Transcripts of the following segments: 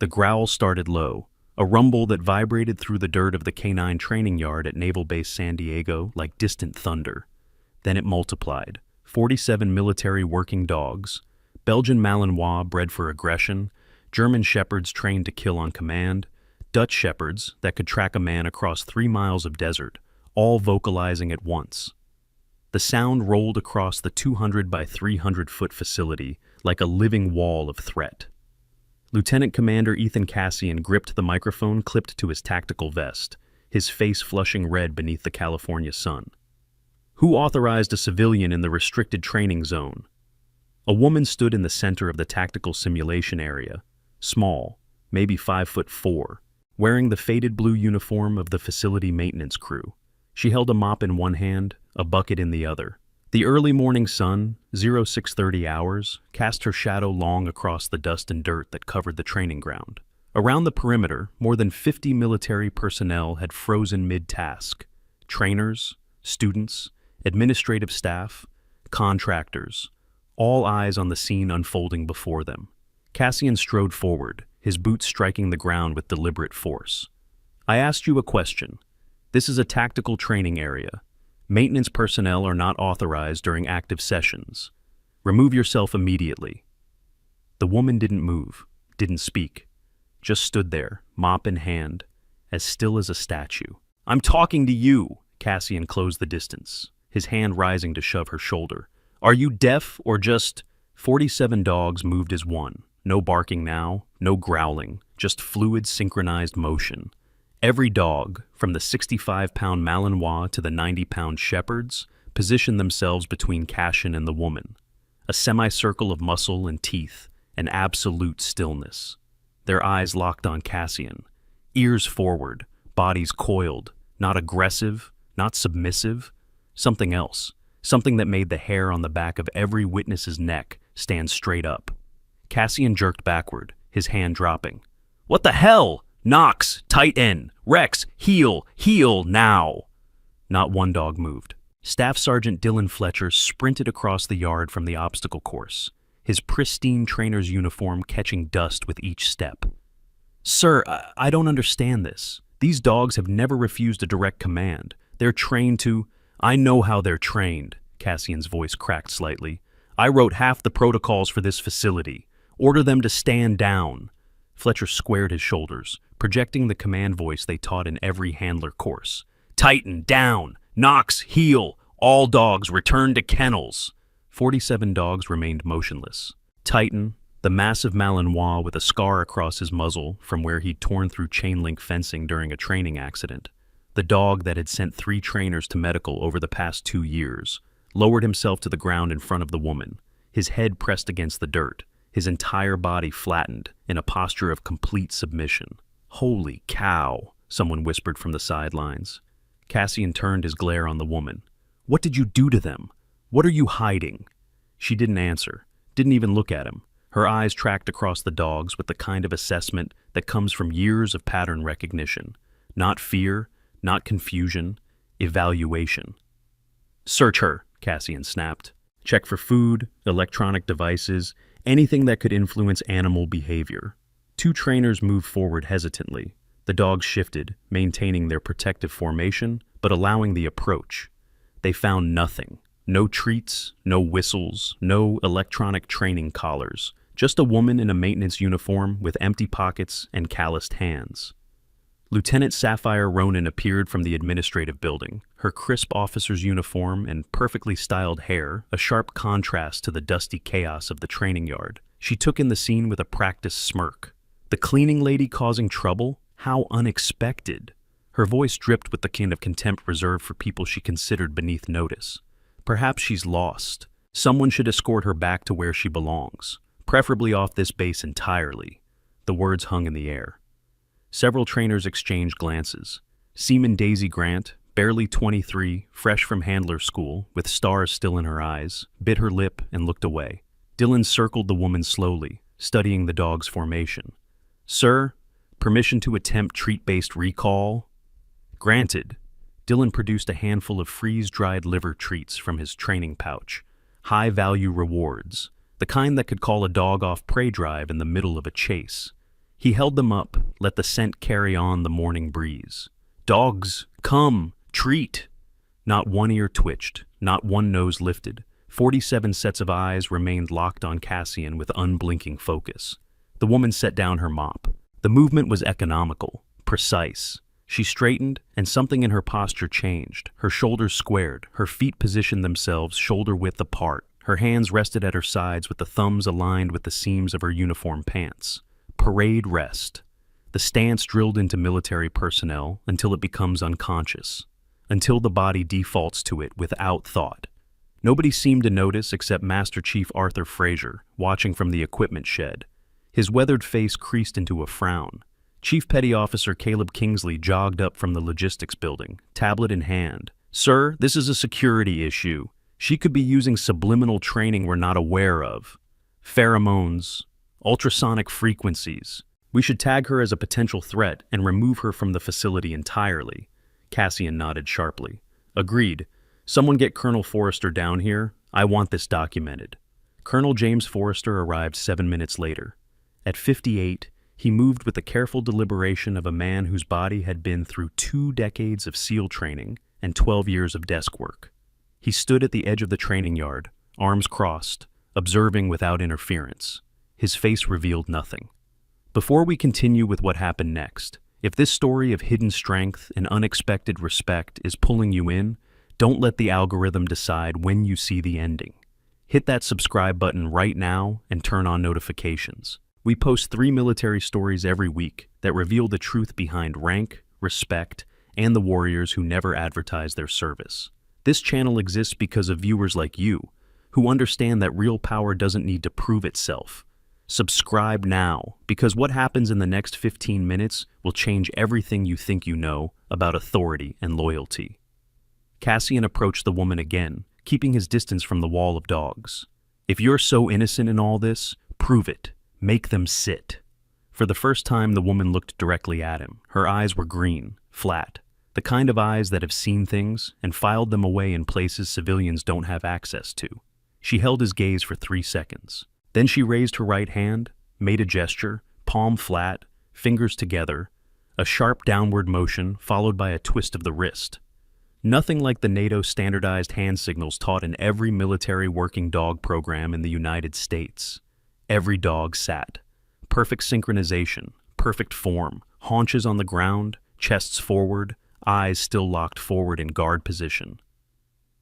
The growl started low, a rumble that vibrated through the dirt of the canine training yard at Naval Base San Diego like distant thunder. Then it multiplied. 47 military working dogs, Belgian Malinois bred for aggression, German Shepherds trained to kill on command, Dutch Shepherds that could track a man across 3 miles of desert, all vocalizing at once. The sound rolled across the 200 by 300-foot facility like a living wall of threat. Lieutenant Commander Ethan Cassian gripped the microphone clipped to his tactical vest, his face flushing red beneath the California sun. Who authorized a civilian in the restricted training zone? A woman stood in the center of the tactical simulation area, small, maybe 5'4", wearing the faded blue uniform of the facility maintenance crew. She held a mop in one hand, a bucket in the other. The early morning sun, 0630 hours, cast her shadow long across the dust and dirt that covered the training ground. Around the perimeter, more than 50 military personnel had frozen mid-task. Trainers, students, administrative staff, contractors, all eyes on the scene unfolding before them. Cassian strode forward, his boots striking the ground with deliberate force. I asked you a question. This is a tactical training area. Maintenance personnel are not authorized during active sessions. Remove yourself immediately. The woman didn't move, didn't speak, just stood there, mop in hand, as still as a statue. I'm talking to you, Cassian closed the distance, his hand rising to shove her shoulder. Are you deaf or just... 47 dogs moved as one. No barking now, no growling, just fluid synchronized motion. Every dog, from the 65-pound Malinois to the 90-pound Shepherds, positioned themselves between Cassian and the woman. A semicircle of muscle and teeth, an absolute stillness. Their eyes locked on Cassian, ears forward, bodies coiled, not aggressive, not submissive, something else, something that made the hair on the back of every witness's neck stand straight up. Cassian jerked backward, his hand dropping. What the hell? Knox, tight end. Rex, heel now. Not one dog moved. Staff Sergeant Dylan Fletcher sprinted across the yard from the obstacle course, his pristine trainer's uniform catching dust with each step. Sir, I don't understand this. These dogs have never refused a direct command. They're trained to... I know how they're trained, Cassian's voice cracked slightly. I wrote half the protocols for this facility. Order them to stand down. Fletcher squared his shoulders, projecting the command voice they taught in every handler course. Tighten, down, Knox, heel, all dogs return to kennels. 47 dogs remained motionless. Titan, the massive Malinois with a scar across his muzzle from where he'd torn through chain-link fencing during a training accident, the dog that had sent 3 trainers to medical over the past 2 years, lowered himself to the ground in front of the woman, his head pressed against the dirt, his entire body flattened in a posture of complete submission. Holy cow, someone whispered from the sidelines. Cassian turned his glare on the woman. What did you do to them? What are you hiding? She didn't answer, didn't even look at him. Her eyes tracked across the dogs with the kind of assessment that comes from years of pattern recognition. Not fear, not confusion, evaluation. Search her, Cassian snapped. Check for food, electronic devices, anything that could influence animal behavior. 2 trainers moved forward hesitantly. The dogs shifted, maintaining their protective formation, but allowing the approach. They found nothing. No treats, no whistles, no electronic training collars. Just a woman in a maintenance uniform with empty pockets and calloused hands. Lieutenant Sapphire Ronan appeared from the administrative building, her crisp officer's uniform and perfectly styled hair a sharp contrast to the dusty chaos of the training yard. She took in the scene with a practiced smirk. The cleaning lady causing trouble? How unexpected. Her voice dripped with the kind of contempt reserved for people she considered beneath notice. Perhaps she's lost. Someone should escort her back to where she belongs, preferably off this base entirely. The words hung in the air. Several trainers exchanged glances. Seaman Daisy Grant, barely 23, fresh from handler school, with stars still in her eyes, bit her lip and looked away. Dylan circled the woman slowly, studying the dog's formation. Sir, permission to attempt treat-based recall? Granted. Dylan produced a handful of freeze-dried liver treats from his training pouch. High-value rewards, the kind that could call a dog off prey drive in the middle of a chase. He held them up, let the scent carry on the morning breeze. Dogs, come, treat! Not one ear twitched, not one nose lifted. 47 sets of eyes remained locked on Cassian with unblinking focus. The woman set down her mop. The movement was economical, precise. She straightened, and something in her posture changed. Her shoulders squared, her feet positioned themselves shoulder-width apart. Her hands rested at her sides with the thumbs aligned with the seams of her uniform pants. Parade rest. The stance drilled into military personnel until it becomes unconscious, until the body defaults to it without thought. Nobody seemed to notice except Master Chief Arthur Fraser, watching from the equipment shed. His weathered face creased into a frown. Chief Petty Officer Caleb Kingsley jogged up from the logistics building, tablet in hand. "Sir, this is a security issue. She could be using subliminal training we're not aware of. Pheromones, ultrasonic frequencies. We should tag her as a potential threat and remove her from the facility entirely." Cassian nodded sharply. "Agreed. Someone get Colonel Forrester down here. I want this documented." Colonel James Forrester arrived 7 minutes later. At 58, he moved with the careful deliberation of a man whose body had been through 2 decades of SEAL training and 12 years of desk work. He stood at the edge of the training yard, arms crossed, observing without interference. His face revealed nothing. Before we continue with what happened next, if this story of hidden strength and unexpected respect is pulling you in, don't let the algorithm decide when you see the ending. Hit that subscribe button right now and turn on notifications. We post 3 military stories every week that reveal the truth behind rank, respect, and the warriors who never advertise their service. This channel exists because of viewers like you, who understand that real power doesn't need to prove itself. Subscribe now, because what happens in the next 15 minutes will change everything you think you know about authority and loyalty. Cassian approached the woman again, keeping his distance from the wall of dogs. "If you're so innocent in all this, prove it. Make them sit." For the first time, the woman looked directly at him. Her eyes were green, flat, the kind of eyes that have seen things and filed them away in places civilians don't have access to. She held his gaze for 3 seconds. Then she raised her right hand, made a gesture, palm flat, fingers together, a sharp downward motion followed by a twist of the wrist. Nothing like the NATO standardized hand signals taught in every military working dog program in the United States. Every dog sat. Perfect synchronization, perfect form, haunches on the ground, chests forward, eyes still locked forward in guard position.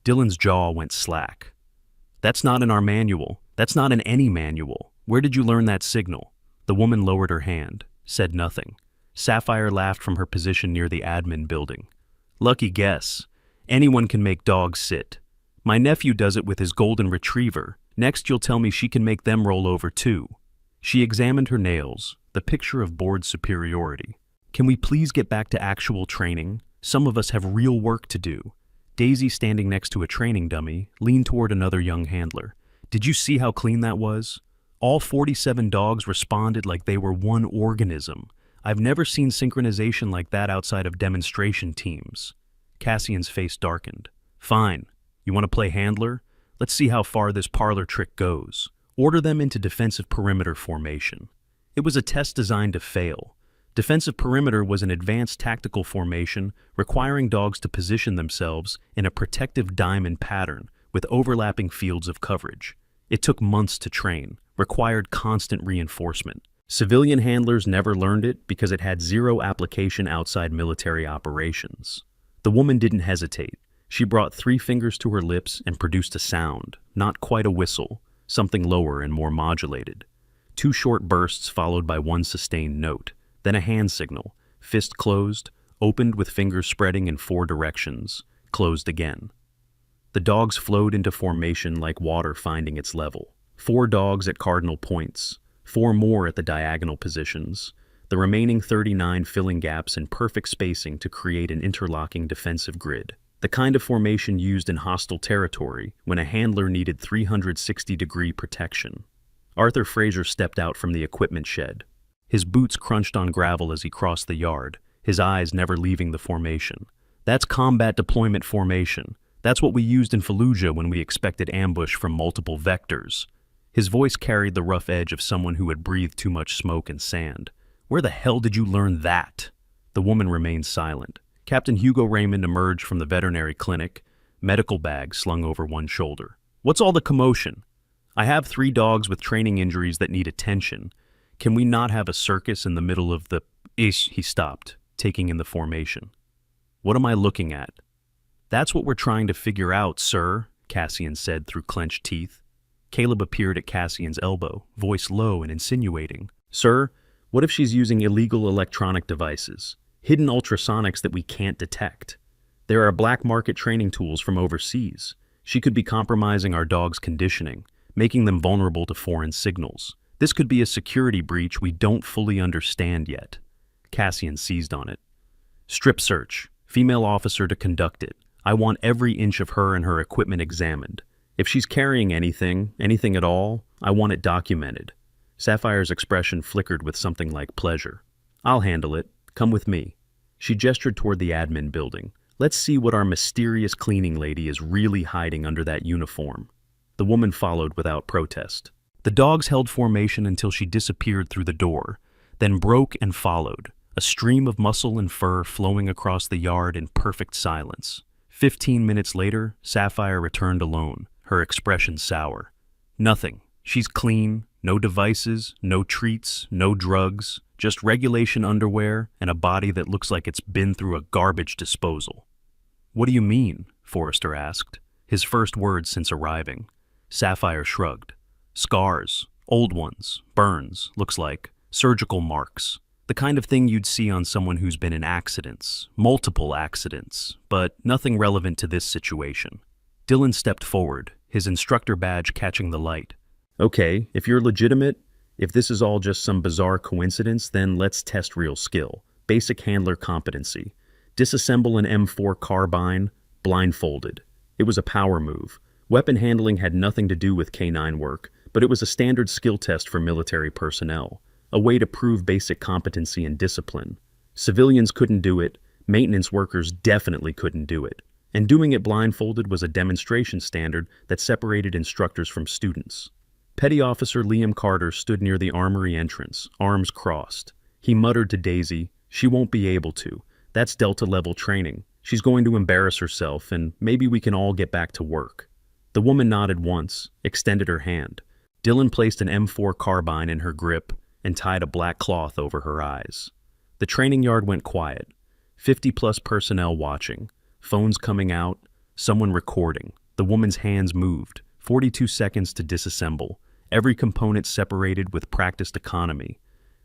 Dylan's jaw went slack. "That's not in our manual. That's not in any manual. Where did you learn that signal?" The woman lowered her hand, said nothing. Sapphire laughed from her position near the admin building. "Lucky guess. Anyone can make dogs sit. My nephew does it with his golden retriever. Next you'll tell me she can make them roll over too." She examined her nails, the picture of board superiority. "Can we please get back to actual training? Some of us have real work to do." Daisy, standing next to a training dummy, leaned toward another young handler. "Did you see how clean that was? All 47 dogs responded like they were one organism. I've never seen synchronization like that outside of demonstration teams." Cassian's face darkened. "Fine. You want to play handler? Let's see how far this parlor trick goes. Order them into defensive perimeter formation." It was a test designed to fail. Defensive perimeter was an advanced tactical formation requiring dogs to position themselves in a protective diamond pattern with overlapping fields of coverage. It took months to train, required constant reinforcement. Civilian handlers never learned it because it had zero application outside military operations. The woman didn't hesitate. She brought 3 fingers to her lips and produced a sound, not quite a whistle, something lower and more modulated. 2 short bursts followed by 1 sustained note, then a hand signal, fist closed, opened with fingers spreading in 4 directions, closed again. The dogs flowed into formation like water finding its level. 4 dogs at cardinal points, 4 more at the diagonal positions, the remaining 39 filling gaps in perfect spacing to create an interlocking defensive grid. The kind of formation used in hostile territory when a handler needed 360-degree protection. Arthur Fraser stepped out from the equipment shed. His boots crunched on gravel as he crossed the yard, his eyes never leaving the formation. "That's combat deployment formation. That's what we used in Fallujah when we expected ambush from multiple vectors." His voice carried the rough edge of someone who had breathed too much smoke and sand. Where the hell did you learn that? The woman remained silent. Captain Hugo Raymond emerged from the veterinary clinic, medical bag slung over one shoulder. What's all the commotion? I have 3 dogs with training injuries that need attention. Can we not have a circus in the middle of the... Ish, he stopped, taking in the formation. What am I looking at? That's what we're trying to figure out, sir, Cassian said through clenched teeth. Caleb appeared at Cassian's elbow, voice low and insinuating. Sir, what if she's using illegal electronic devices? Hidden ultrasonics that we can't detect? There are black market training tools from overseas. She could be compromising our dogs' conditioning, making them vulnerable to foreign signals. This could be a security breach we don't fully understand yet. Cassian seized on it. Strip search. Female officer to conduct it. I want every inch of her and her equipment examined. If she's carrying anything at all, I want it documented. Sapphire's expression flickered with something like pleasure. I'll handle it. Come with me. She gestured toward the admin building. Let's see what our mysterious cleaning lady is really hiding under that uniform. The woman followed without protest. The dogs held formation until she disappeared through the door, then broke and followed, a stream of muscle and fur flowing across the yard in perfect silence. 15 minutes later, Sapphire returned alone, her expression sour. Nothing. She's clean, no devices, no treats, no drugs, just regulation underwear and a body that looks like it's been through a garbage disposal. What do you mean? Forrester asked, his first words since arriving. Sapphire shrugged. Scars, old ones, burns, looks like, surgical marks. The kind of thing you'd see on someone who's been in accidents, multiple accidents, but nothing relevant to this situation. Dylan stepped forward, his instructor badge catching the light. Okay, if you're legitimate, if this is all just some bizarre coincidence, then let's test real skill. Basic handler competency. Disassemble an M4 carbine, blindfolded. It was a power move. Weapon handling had nothing to do with K9 work, but it was a standard skill test for military personnel, a way to prove basic competency and discipline. Civilians couldn't do it, maintenance workers definitely couldn't do it, and doing it blindfolded was a demonstration standard that separated instructors from students. Petty Officer Liam Carter stood near the armory entrance, arms crossed. He muttered to Daisy, "She won't be able to. That's Delta-level training. She's going to embarrass herself, and maybe we can all get back to work." The woman nodded once, extended her hand. Dylan placed an M4 carbine in her grip and tied a black cloth over her eyes. The training yard went quiet. 50-plus personnel watching, phones coming out, someone recording. The woman's hands moved, 42 seconds to disassemble, every component separated with practiced economy.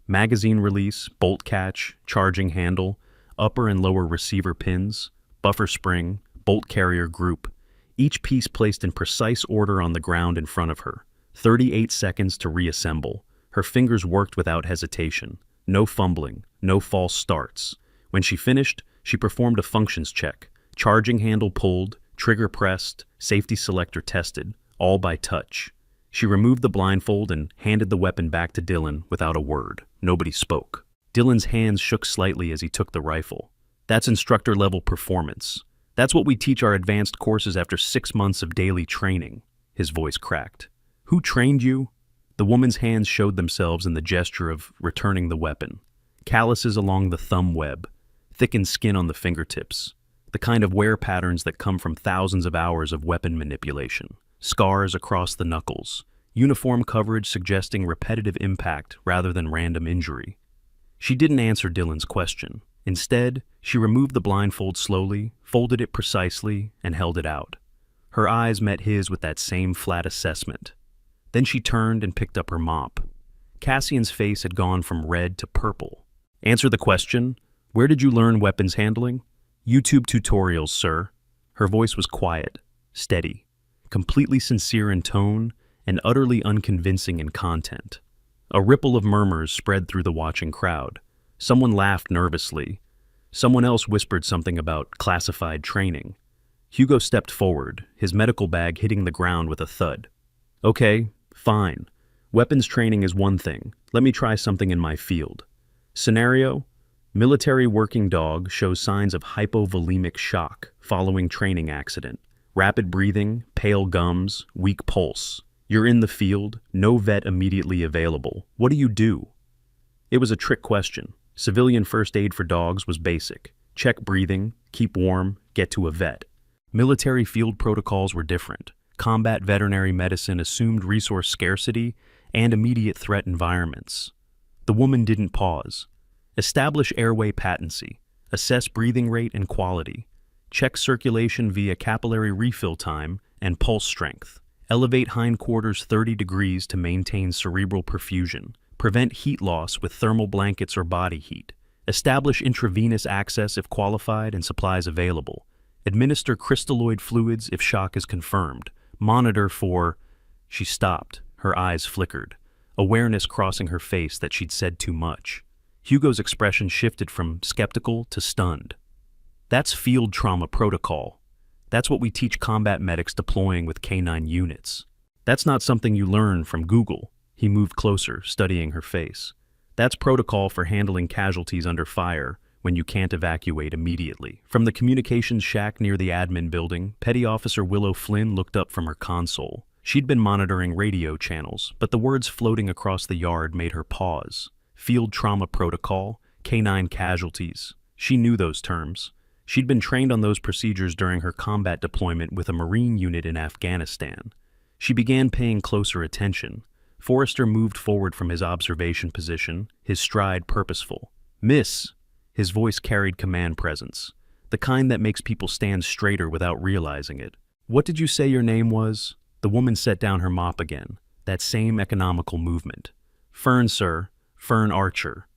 Magazine release, bolt catch, charging handle, upper and lower receiver pins, buffer spring, bolt carrier group, each piece placed in precise order on the ground in front of her. 38 seconds to reassemble. Her fingers worked without hesitation. No fumbling, no false starts. When she finished, she performed a functions check. Charging handle pulled, trigger pressed, safety selector tested, all by touch. She removed the blindfold and handed the weapon back to Dylan without a word. Nobody spoke. Dylan's hands shook slightly as he took the rifle. That's instructor-level performance. That's what we teach our advanced courses after 6 months of daily training. His voice cracked. Who trained you? The woman's hands showed themselves in the gesture of returning the weapon. Calluses along the thumb web, thickened skin on the fingertips, the kind of wear patterns that come from thousands of hours of weapon manipulation. Scars across the knuckles, uniform coverage suggesting repetitive impact rather than random injury. She didn't answer Dylan's question. Instead, she removed the blindfold slowly, folded it precisely, and held it out. Her eyes met his with that same flat assessment. Then she turned and picked up her mop. Cassian's face had gone from red to purple. Answer the question. Where did you learn weapons handling? YouTube tutorials, sir. Her voice was quiet, steady, completely sincere in tone, and utterly unconvincing in content. A ripple of murmurs spread through the watching crowd. Someone laughed nervously. Someone else whispered something about classified training. Hugo stepped forward, his medical bag hitting the ground with a thud. Okay, fine. Weapons training is one thing. Let me try something in my field. Scenario: military working dog shows signs of hypovolemic shock following training accident. Rapid breathing, pale gums, weak pulse. You're in the field, no vet immediately available. What do you do? It was a trick question. Civilian first aid for dogs was basic. Check breathing, keep warm, get to a vet. Military field protocols were different. Combat veterinary medicine assumed resource scarcity and immediate threat environments. The woman didn't pause. Establish airway patency. Assess breathing rate and quality. Check circulation via capillary refill time and pulse strength. Elevate hindquarters 30 degrees to maintain cerebral perfusion. Prevent heat loss with thermal blankets or body heat. Establish intravenous access if qualified and supplies available. Administer crystalloid fluids if shock is confirmed. Monitor for... She stopped. Her eyes flickered. Awareness crossing her face that she'd said too much. Hugo's expression shifted from skeptical to stunned. That's field trauma protocol. That's what we teach combat medics deploying with canine units. That's not something you learn from Google. He moved closer, studying her face. That's protocol for handling casualties under fire when you can't evacuate immediately. From the communications shack near the admin building, Petty Officer Willow Flynn looked up from her console. She'd been monitoring radio channels, but the words floating across the yard made her pause. Field trauma protocol, canine casualties. She knew those terms. She'd been trained on those procedures during her combat deployment with a Marine unit in Afghanistan. She began paying closer attention. Forrester moved forward from his observation position, his stride purposeful. "Miss!" His voice carried command presence, the kind that makes people stand straighter without realizing it. "What did you say your name was?" The woman set down her mop again, that same economical movement. "Fern, sir. Fern Archer."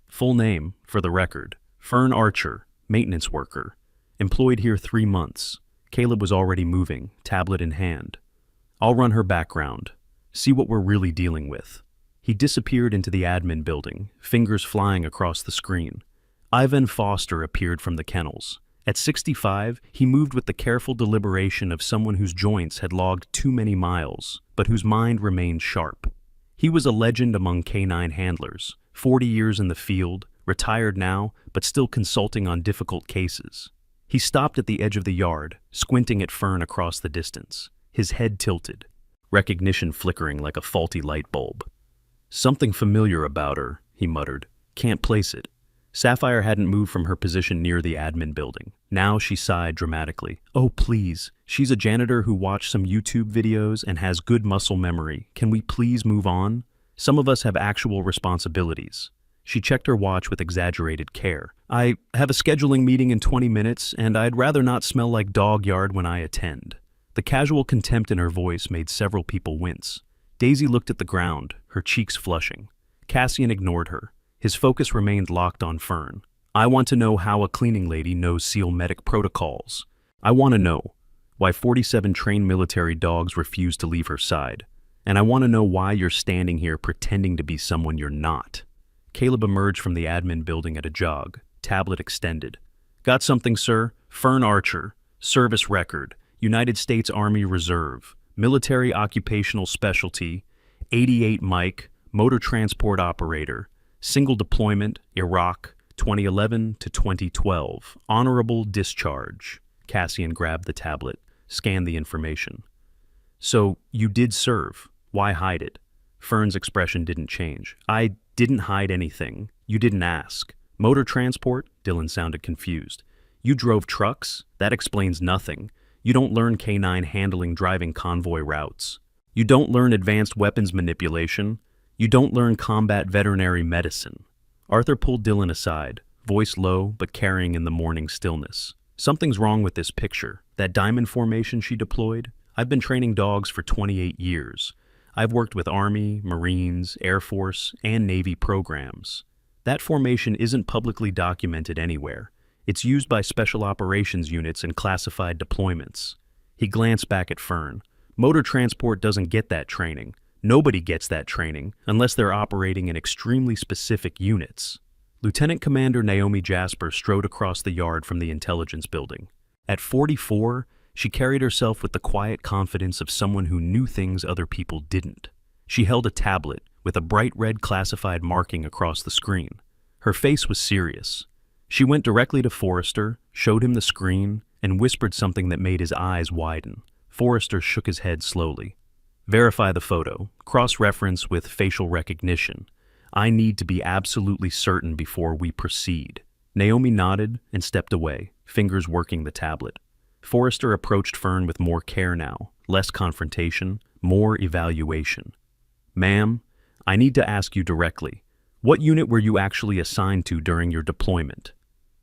Full name, for the record. Fern Archer, maintenance worker. Employed here 3 months. Caleb was already moving, tablet in hand. "I'll run her background. See what we're really dealing with." He disappeared into the admin building, fingers flying across the screen. Ivan Foster appeared from the kennels. At 65, he moved with the careful deliberation of someone whose joints had logged too many miles, but whose mind remained sharp. He was a legend among canine handlers, 40 years in the field, retired now, but still consulting on difficult cases. He stopped at the edge of the yard, squinting at Fern across the distance, his head tilted, recognition flickering like a faulty light bulb. "Something familiar about her," he muttered. "Can't place it." Sapphire hadn't moved from her position near the admin building. Now she sighed dramatically. "Oh, please. She's a janitor who watched some YouTube videos and has good muscle memory. Can we please move on? Some of us have actual responsibilities." She checked her watch with exaggerated care. "I have a scheduling meeting in 20 minutes, and I'd rather not smell like dog yard when I attend." The casual contempt in her voice made several people wince. Daisy looked at the ground, her cheeks flushing. Cassian ignored her. His focus remained locked on Fern. "I want to know how a cleaning lady knows SEAL medic protocols. I want to know why 47 trained military dogs refuse to leave her side. And I want to know why you're standing here pretending to be someone you're not." Caleb emerged from the admin building at a jog, tablet extended. "Got something, sir? Fern Archer. Service record. United States Army Reserve. Military occupational specialty. 88 Mike. Motor transport operator. Single deployment, Iraq, 2011 to 2012. Honorable discharge." Cassian grabbed the tablet, scanned the information. "So, you did serve. Why hide it?" Fern's expression didn't change. "I didn't hide anything. You didn't ask." "Motor transport?" Dylan sounded confused. "You drove trucks? That explains nothing. You don't learn canine handling driving convoy routes. You don't learn advanced weapons manipulation. You don't learn combat veterinary medicine." Arthur pulled Dylan aside, voice low but carrying in the morning stillness. "Something's wrong with this picture. That diamond formation she deployed? I've been training dogs for 28 years. I've worked with Army, Marines, Air Force, and Navy programs. That formation isn't publicly documented anywhere. It's used by special operations units in classified deployments." He glanced back at Fern. "Motor transport doesn't get that training. Nobody gets that training unless they're operating in extremely specific units." Lieutenant Commander Naomi Jasper strode across the yard from the intelligence building. At 44, she carried herself with the quiet confidence of someone who knew things other people didn't. She held a tablet with a bright red classified marking across the screen. Her face was serious. She went directly to Forrester, showed him the screen, and whispered something that made his eyes widen. Forrester shook his head slowly. "Verify the photo. Cross-reference with facial recognition. I need to be absolutely certain before we proceed." Naomi nodded and stepped away, fingers working the tablet. Forrester approached Fern with more care now, less confrontation, more evaluation. "Ma'am, I need to ask you directly. What unit were you actually assigned to during your deployment?"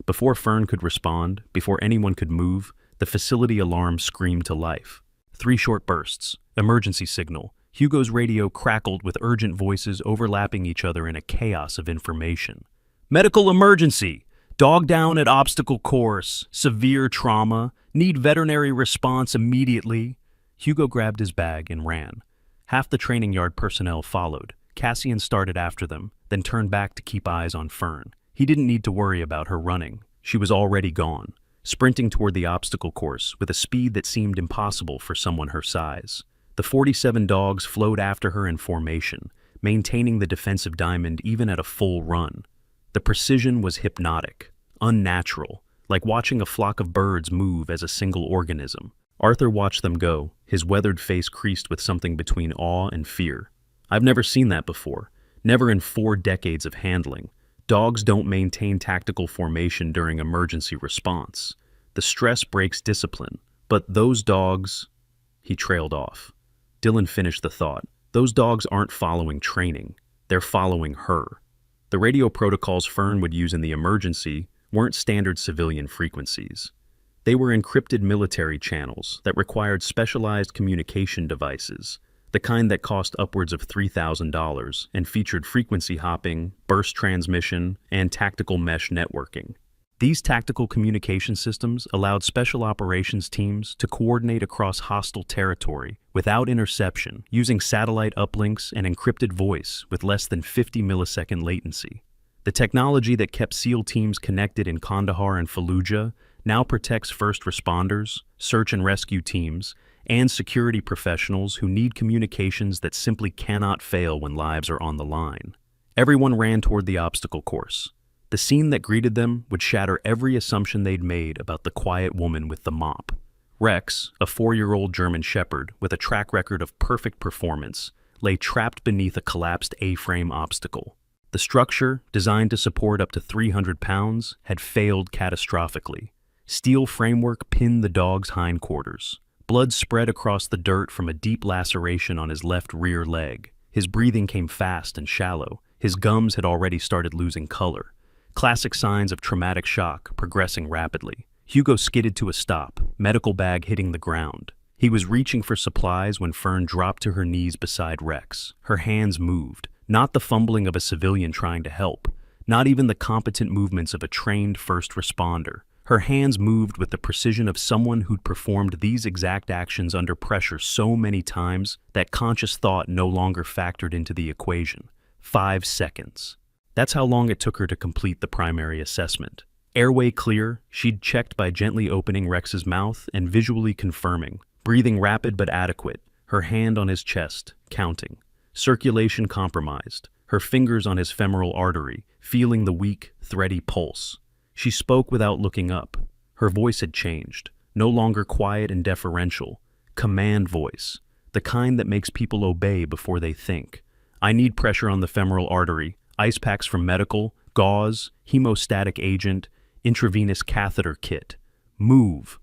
Before Fern could respond, before anyone could move, the facility alarm screamed to life. 3 short bursts. Emergency signal. Hugo's radio crackled with urgent voices overlapping each other in a chaos of information. "Medical emergency! Dog down at obstacle course. Severe trauma. Need veterinary response immediately." Hugo grabbed his bag and ran. Half the training yard personnel followed. Cassian started after them, then turned back to keep eyes on Fern. He didn't need to worry about her running. She was already gone, sprinting toward the obstacle course with a speed that seemed impossible for someone her size. The 47 dogs flowed after her in formation, maintaining the defensive diamond even at a full run. The precision was hypnotic, unnatural, like watching a flock of birds move as a single organism. Arthur watched them go, his weathered face creased with something between awe and fear. "I've never seen that before. Never in 4 decades of handling. Dogs don't maintain tactical formation during emergency response. The stress breaks discipline. But those dogs—" He trailed off. Dylan finished the thought. "Those dogs aren't following training. They're following her." The radio protocols Fern would use in the emergency weren't standard civilian frequencies. They were encrypted military channels that required specialized communication devices, the kind that cost upwards of $3,000 and featured frequency hopping, burst transmission, and tactical mesh networking. These tactical communication systems allowed special operations teams to coordinate across hostile territory without interception, using satellite uplinks and encrypted voice with less than 50 millisecond latency. The technology that kept SEAL teams connected in Kandahar and Fallujah now protects first responders, search and rescue teams, and security professionals who need communications that simply cannot fail when lives are on the line. Everyone ran toward the obstacle course. The scene that greeted them would shatter every assumption they'd made about the quiet woman with the mop. Rex, a 4-year-old German Shepherd with a track record of perfect performance, lay trapped beneath a collapsed A-frame obstacle. The structure, designed to support up to 300 pounds, had failed catastrophically. Steel framework pinned the dog's hindquarters. Blood spread across the dirt from a deep laceration on his left rear leg. His breathing came fast and shallow. His gums had already started losing color. Classic signs of traumatic shock progressing rapidly. Hugo skidded to a stop, medical bag hitting the ground. He was reaching for supplies when Fern dropped to her knees beside Rex. Her hands moved, not the fumbling of a civilian trying to help, not even the competent movements of a trained first responder. Her hands moved with the precision of someone who'd performed these exact actions under pressure so many times that conscious thought no longer factored into the equation. 5 seconds. That's how long it took her to complete the primary assessment. Airway clear, she'd checked by gently opening Rex's mouth and visually confirming. Breathing rapid but adequate, her hand on his chest, counting. Circulation compromised, her fingers on his femoral artery, feeling the weak, thready pulse. She spoke without looking up. Her voice had changed, no longer quiet and deferential. Command voice, the kind that makes people obey before they think. "I need pressure on the femoral artery. Ice packs from medical, gauze, hemostatic agent, intravenous catheter kit. Move."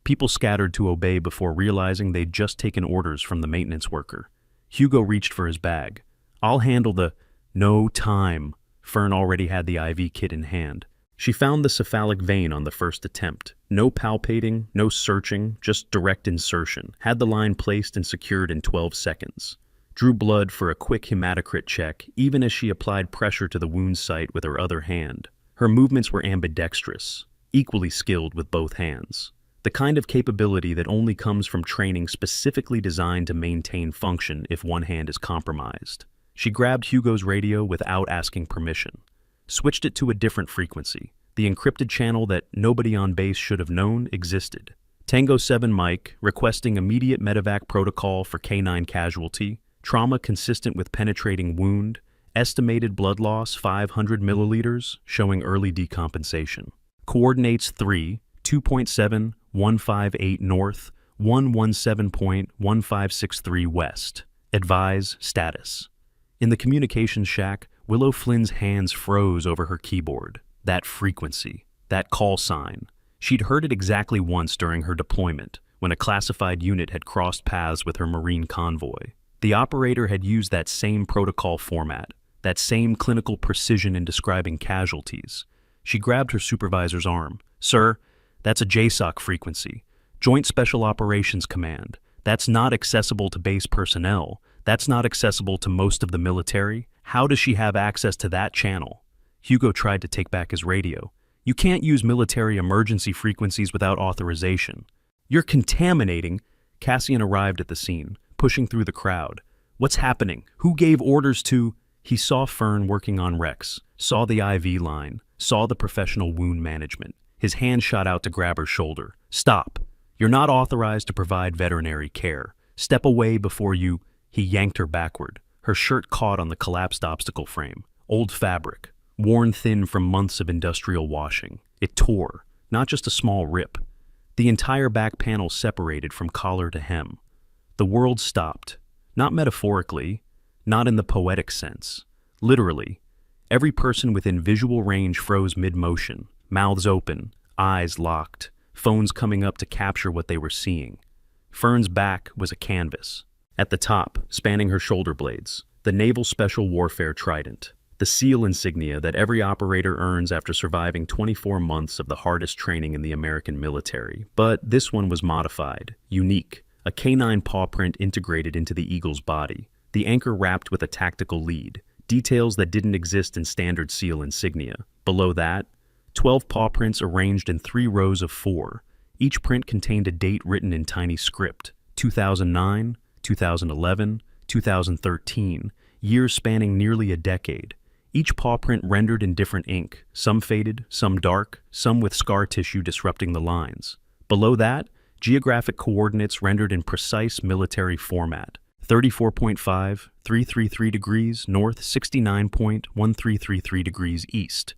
People scattered to obey before realizing they'd just taken orders from the maintenance worker. Hugo reached for his bag. "I'll handle the—" "No time." Fern already had the IV kit in hand. She found the cephalic vein on the first attempt. No palpating, no searching, just direct insertion. Had the line placed and secured in 12 seconds. Drew blood for a quick hematocrit check, even as she applied pressure to the wound site with her other hand. Her movements were ambidextrous, equally skilled with both hands. The kind of capability that only comes from training specifically designed to maintain function if one hand is compromised. She grabbed Hugo's radio without asking permission. Switched it to a different frequency. The encrypted channel that nobody on base should have known existed. Tango 7 Mike, requesting immediate medevac protocol for K9 casualty. Trauma consistent with penetrating wound, estimated blood loss 500 milliliters, showing early decompensation. Coordinates 3, 2.7, 158 north, 117.1563 west. Advise status. In the communications shack, Willow Flynn's hands froze over her keyboard. That frequency, that call sign. She'd heard it exactly once during her deployment, when a classified unit had crossed paths with her Marine convoy. The operator had used that same protocol format, that same clinical precision in describing casualties. She grabbed her supervisor's arm. "Sir, that's a JSOC frequency. Joint Special Operations Command. That's not accessible to base personnel. That's not accessible to most of the military. How does she have access to that channel?" Hugo tried to take back his radio. "You can't use military emergency frequencies without authorization. You're contaminating." Cassian arrived at the scene, pushing through the crowd. "What's happening? Who gave orders to—" He saw Fern working on Rex, saw the IV line, saw the professional wound management. His hand shot out to grab her shoulder. "Stop. You're not authorized to provide veterinary care. Step away before you—" He yanked her backward. Her shirt caught on the collapsed obstacle frame. Old fabric, worn thin from months of industrial washing. It tore, not just a small rip. The entire back panel separated from collar to hem. The world stopped. Not metaphorically, not in the poetic sense. Literally. Every person within visual range froze mid-motion, mouths open, eyes locked, phones coming up to capture what they were seeing. Fern's back was a canvas. At the top, spanning her shoulder blades, the Naval Special Warfare Trident, the SEAL insignia that every operator earns after surviving 24 months of the hardest training in the American military. But this one was modified, unique, a canine paw print integrated into the Eagle's body, the anchor wrapped with a tactical lead, details that didn't exist in standard SEAL insignia. Below that, 12 paw prints arranged in 3 rows of 4. Each print contained a date written in tiny script: 2009, 2011, 2013, years spanning nearly a decade. Each paw print rendered in different ink, some faded, some dark, some with scar tissue disrupting the lines. Below that, geographic coordinates rendered in precise military format: 34.5, 333 degrees north, 69.1333 degrees east,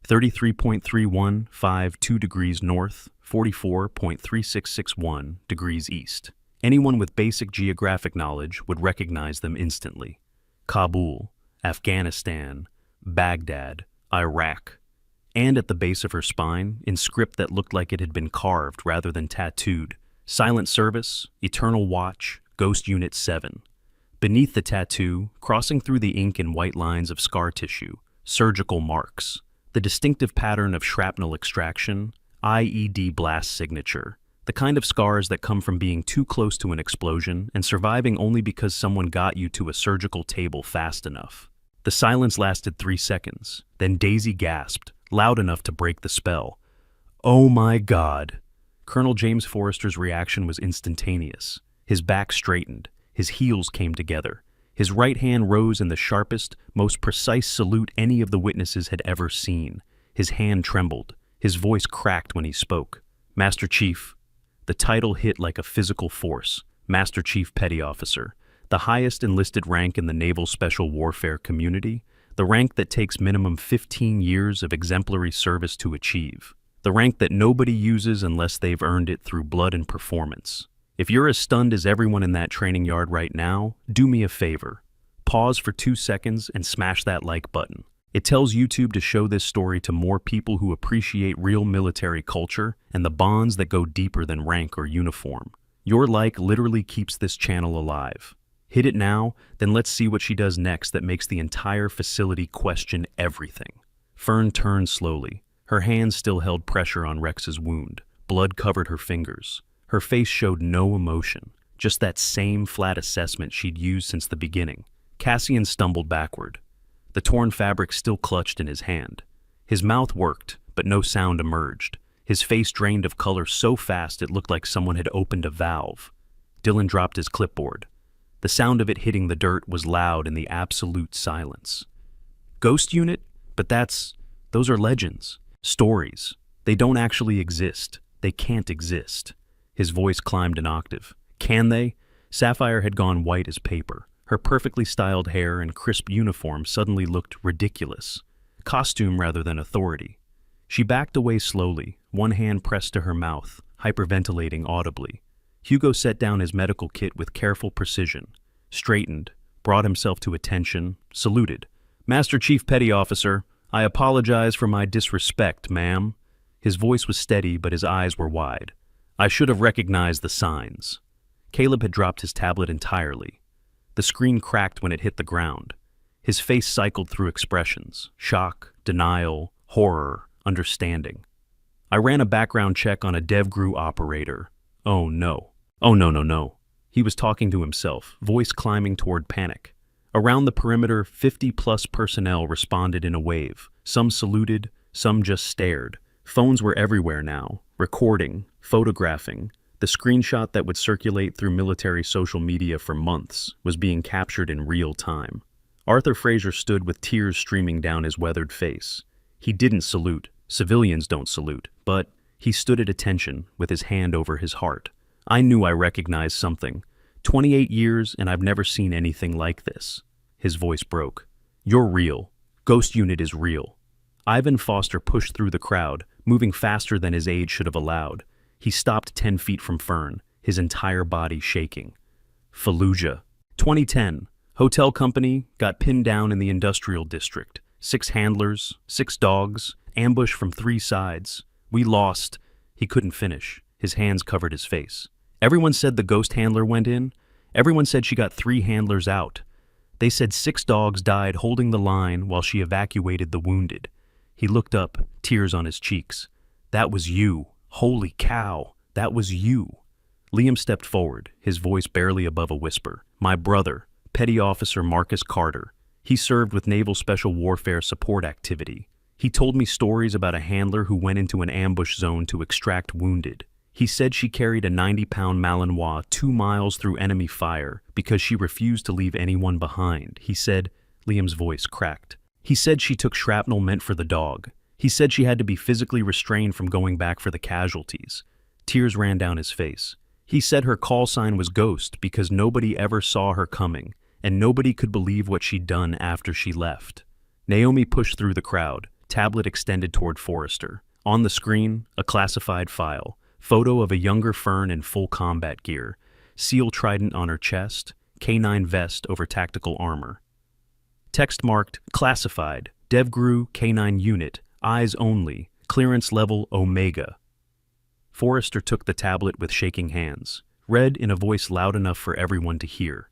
33.3152 degrees north, 44.3661 degrees east. Anyone with basic geographic knowledge would recognize them instantly. Kabul, Afghanistan, Baghdad, Iraq. And at the base of her spine, in script that looked like it had been carved rather than tattooed: Silent Service, Eternal Watch, Ghost Unit 7. Beneath the tattoo, crossing through the ink in white lines of scar tissue, surgical marks, the distinctive pattern of shrapnel extraction, IED blast signature, the kind of scars that come from being too close to an explosion and surviving only because someone got you to a surgical table fast enough. The silence lasted 3 seconds, then Daisy gasped, loud enough to break the spell. "Oh my God!" Colonel James Forrester's reaction was instantaneous. His back straightened, his heels came together. His right hand rose in the sharpest, most precise salute any of the witnesses had ever seen. His hand trembled. His voice cracked when he spoke. "Master Chief." The title hit like a physical force. Master Chief Petty Officer. The highest enlisted rank in the Naval Special Warfare community. The rank that takes minimum 15 years of exemplary service to achieve. The rank that nobody uses unless they've earned it through blood and performance. If you're as stunned as everyone in that training yard right now, do me a favor. Pause for 2 seconds and smash that like button. It tells YouTube to show this story to more people who appreciate real military culture and the bonds that go deeper than rank or uniform. Your like literally keeps this channel alive. Hit it now, then let's see what she does next that makes the entire facility question everything. Fern turned slowly. Her hands still held pressure on Rex's wound. Blood covered her fingers. Her face showed no emotion, just that same flat assessment she'd used since the beginning. Cassian stumbled backward. The torn fabric still clutched in his hand. His mouth worked, but no sound emerged. His face drained of color so fast it looked like someone had opened a valve. Dylan dropped his clipboard. The sound of it hitting the dirt was loud in the absolute silence. Ghost Unit? But those are legends. Stories. They don't actually exist. They can't exist. His voice climbed an octave. Can they? Sapphire had gone white as paper. Her perfectly styled hair and crisp uniform suddenly looked ridiculous. Costume rather than authority. She backed away slowly, one hand pressed to her mouth, hyperventilating audibly. Hugo set down his medical kit with careful precision, straightened, brought himself to attention, saluted. "Master Chief Petty Officer, I apologize for my disrespect, ma'am." His voice was steady, but his eyes were wide. "I should have recognized the signs." Caleb had dropped his tablet entirely. The screen cracked when it hit the ground. His face cycled through expressions: shock, denial, horror, understanding. "I ran a background check on a DevGru operator. Oh no. Oh no. He was talking to himself, voice climbing toward panic. Around the perimeter, 50-plus personnel responded in a wave. Some saluted, some just stared. Phones were everywhere now, recording, photographing. The screenshot that would circulate through military social media for months was being captured in real time. Arthur Fraser stood with tears streaming down his weathered face. He didn't salute. Civilians don't salute. But he stood at attention, with his hand over his heart. I knew I recognized something. 28 years, and I've never seen anything like this. His voice broke. "You're real. Ghost Unit is real." Ivan Foster pushed through the crowd, moving faster than his age should have allowed. He stopped 10 feet from Fern, his entire body shaking. Fallujah. 2010. Hotel company got pinned down in the industrial district. 6 handlers, 6 dogs, ambush from 3 sides. We lost. He couldn't finish. His hands covered his face. Everyone said the ghost handler went in. Everyone said she got 3 handlers out. They said 6 dogs died holding the line while she evacuated the wounded. He looked up, tears on his cheeks. "That was you. Holy cow, that was you." Liam stepped forward, his voice barely above a whisper. "My brother, Petty Officer Marcus Carter. He served with Naval Special Warfare Support Activity. He told me stories about a handler who went into an ambush zone to extract wounded. He said she carried a 90-pound Malinois 2 miles through enemy fire because she refused to leave anyone behind. He said," Liam's voice cracked. "He said she took shrapnel meant for the dog. He said she had to be physically restrained from going back for the casualties." Tears ran down his face. "He said her call sign was Ghost because nobody ever saw her coming, and nobody could believe what she'd done after she left." Naomi pushed through the crowd, tablet extended toward Forrester. On the screen, a classified file. Photo of a younger Fern in full combat gear. Seal trident on her chest, K9 vest over tactical armor. Text marked, "Classified, DevGru K9 unit, eyes only, clearance level Omega." Forrester took the tablet with shaking hands, read in a voice loud enough for everyone to hear.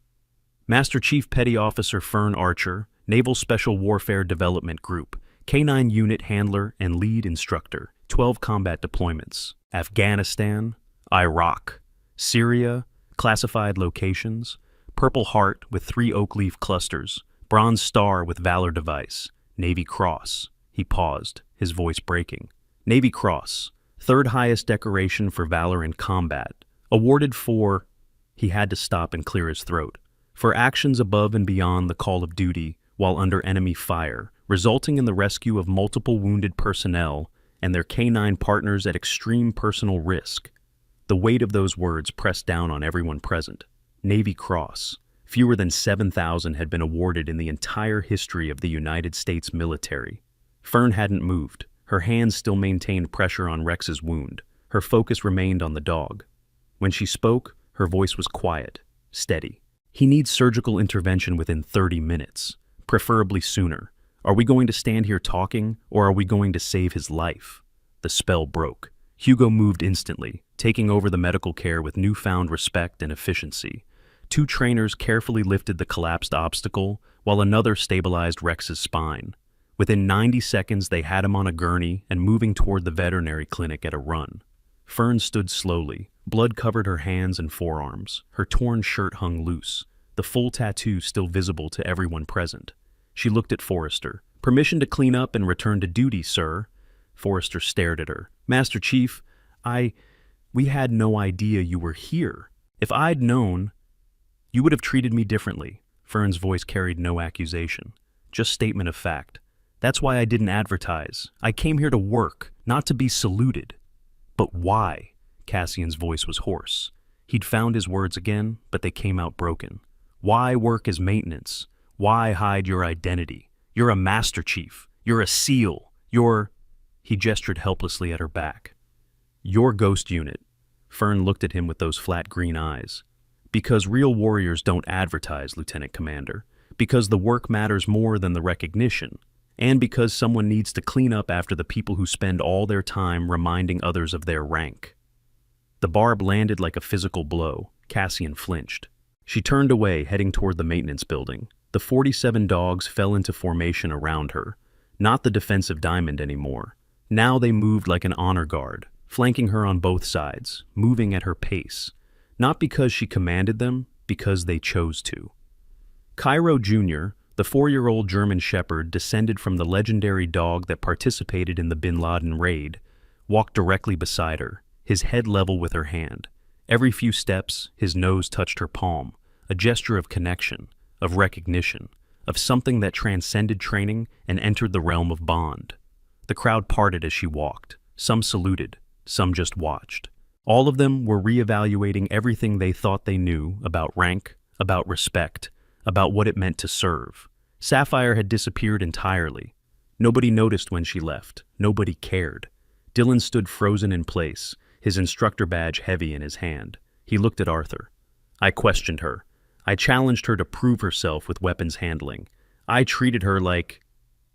"Master Chief Petty Officer Fern Archer, Naval Special Warfare Development Group, K9 unit handler and lead instructor, 12 combat deployments. Afghanistan, Iraq, Syria, classified locations, Purple Heart with 3 oak leaf clusters, Bronze Star with Valor device, Navy Cross." He paused, his voice breaking. "Navy Cross, 3rd highest decoration for valor in combat, awarded for..." He had to stop and clear his throat. "For actions above and beyond the call of duty while under enemy fire, resulting in the rescue of multiple wounded personnel and their K9 partners at extreme personal risk." The weight of those words pressed down on everyone present. Navy Cross. Fewer than 7,000 had been awarded in the entire history of the United States military. Fern hadn't moved. Her hands still maintained pressure on Rex's wound. Her focus remained on the dog. When she spoke, her voice was quiet, steady. "He needs surgical intervention within 30 minutes, preferably sooner. Are we going to stand here talking, or are we going to save his life?" The spell broke. Hugo moved instantly, taking over the medical care with newfound respect and efficiency. 2 trainers carefully lifted the collapsed obstacle, while another stabilized Rex's spine. Within 90 seconds, they had him on a gurney and moving toward the veterinary clinic at a run. Fern stood slowly. Blood covered her hands and forearms. Her torn shirt hung loose, the full tattoo still visible to everyone present. She looked at Forrester. "Permission to clean up and return to duty, sir." Forrester stared at her. "Master Chief, we had no idea you were here. If I'd known, you would have treated me differently." Fern's voice carried no accusation, just statement of fact. "That's why I didn't advertise. I came here to work, not to be saluted." "But why?" Cassian's voice was hoarse. He'd found his words again, but they came out broken. "Why work as maintenance? Why hide your identity? You're a Master Chief. You're a SEAL. You're..." He gestured helplessly at her back. "Your Ghost Unit." Fern looked at him with those flat green eyes. Because real warriors don't advertise, Lieutenant Commander. Because the work matters more than the recognition. And because someone needs to clean up after the people who spend all their time reminding others of their rank. The barb landed like a physical blow. Cassian flinched. She turned away, heading toward the maintenance building. The 47 dogs fell into formation around her. Not the defensive diamond anymore. Now they moved like an honor guard, flanking her on both sides, moving at her pace. Not because she commanded them, because they chose to. Cairo Jr., the 4-year-old German shepherd descended from the legendary dog that participated in the Bin Laden raid, walked directly beside her, his head level with her hand. Every few steps, his nose touched her palm, a gesture of connection, of recognition, of something that transcended training and entered the realm of bond. The crowd parted as she walked. Some saluted, some just watched. All of them were reevaluating everything they thought they knew about rank, about respect, about what it meant to serve. Sapphire had disappeared entirely. Nobody noticed when she left. Nobody cared. Dylan stood frozen in place, his instructor badge heavy in his hand. He looked at Arthur. I questioned her. I challenged her to prove herself with weapons handling. I treated her like...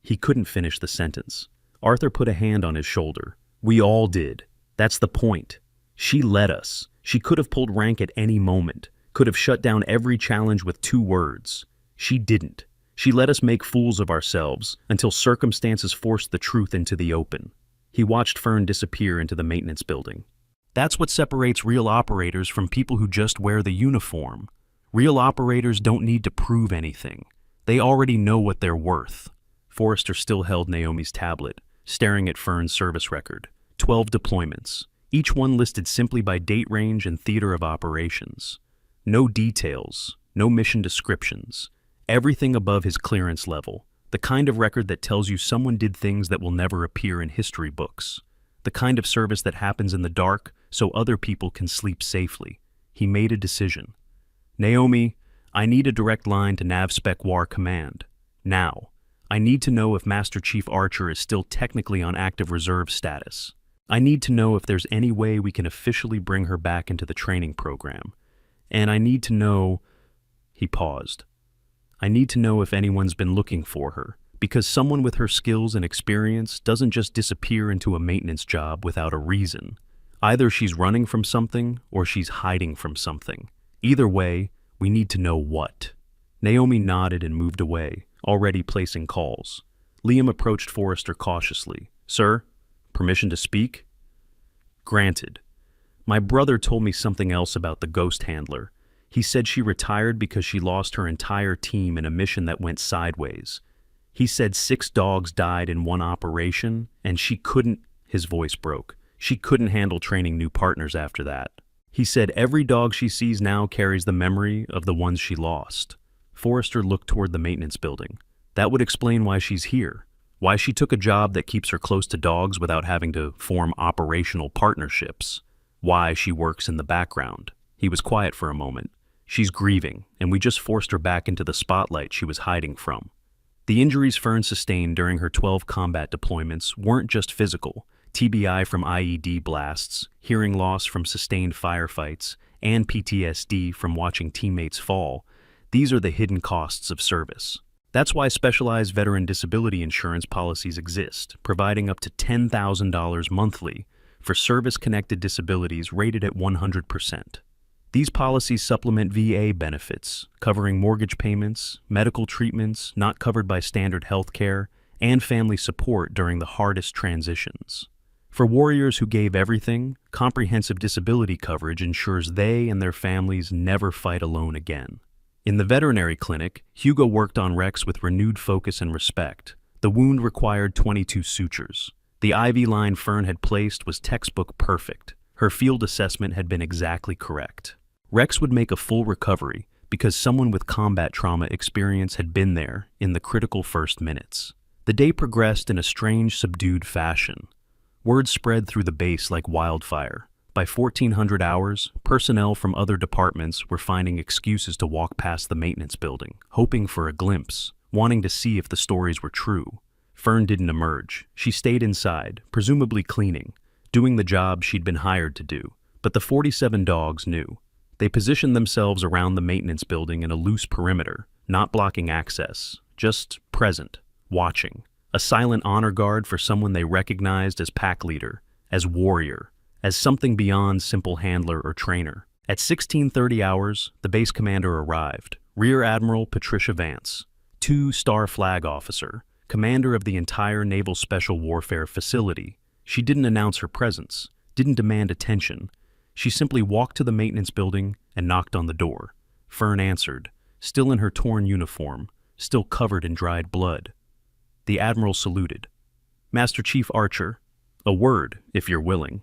He couldn't finish the sentence. Arthur put a hand on his shoulder. We all did. That's the point. She led us. She could have pulled rank at any moment, could have shut down every challenge with 2 words. She didn't. She let us make fools of ourselves until circumstances forced the truth into the open. He watched Fern disappear into the maintenance building. That's what separates real operators from people who just wear the uniform. Real operators don't need to prove anything. They already know what they're worth. Forrester still held Naomi's tablet, staring at Fern's service record. 12 deployments, each one listed simply by date range and theater of operations. No details, no mission descriptions. Everything above his clearance level. The kind of record that tells you someone did things that will never appear in history books. The kind of service that happens in the dark so other people can sleep safely. He made a decision. Naomi, I need a direct line to NavSpec War Command. Now. I need to know if Master Chief Archer is still technically on active reserve status. I need to know if there's any way we can officially bring her back into the training program. And I need to know... He paused. I need to know if anyone's been looking for her, because someone with her skills and experience doesn't just disappear into a maintenance job without a reason. Either she's running from something or she's hiding from something. Either way, we need to know what. Naomi nodded and moved away, already placing calls. Liam approached Forrester cautiously. Sir, permission to speak? Granted. My brother told me something else about the ghost handler. He said she retired because she lost her entire team in a mission that went sideways. He said 6 dogs died in one operation, and she couldn't, his voice broke, she couldn't handle training new partners after that. He said every dog she sees now carries the memory of the ones she lost. Forrester looked toward the maintenance building. That would explain why she's here, why she took a job that keeps her close to dogs without having to form operational partnerships, why she works in the background. He was quiet for a moment. She's grieving, and we just forced her back into the spotlight she was hiding from. The injuries Fern sustained during her 12 combat deployments weren't just physical. TBI from IED blasts, hearing loss from sustained firefights, and PTSD from watching teammates fall. These are the hidden costs of service. That's why specialized veteran disability insurance policies exist, providing up to $10,000 monthly for service-connected disabilities rated at 100%. These policies supplement VA benefits, covering mortgage payments, medical treatments not covered by standard health care, and family support during the hardest transitions. For warriors who gave everything, comprehensive disability coverage ensures they and their families never fight alone again. In the veterinary clinic, Hugo worked on Rex with renewed focus and respect. The wound required 22 sutures. The IV line Fern had placed was textbook perfect. Her field assessment had been exactly correct. Rex would make a full recovery because someone with combat trauma experience had been there in the critical first minutes. The day progressed in a strange, subdued fashion. Word spread through the base like wildfire. By 1400 hours, personnel from other departments were finding excuses to walk past the maintenance building, hoping for a glimpse, wanting to see if the stories were true. Fern didn't emerge. She stayed inside, presumably cleaning, doing the job she'd been hired to do. But the 47 dogs knew. They positioned themselves around the maintenance building in a loose perimeter, not blocking access, just present, watching. A silent honor guard for someone they recognized as pack leader, as warrior, as something beyond simple handler or trainer. At 16:30 hours, the base commander arrived, Rear Admiral Patricia Vance, 2-star flag officer, commander of the entire Naval Special Warfare facility. She didn't announce her presence, didn't demand attention. She simply walked to the maintenance building and knocked on the door. Fern answered, still in her torn uniform, still covered in dried blood. The Admiral saluted. "Master Chief Archer, a word, if you're willing."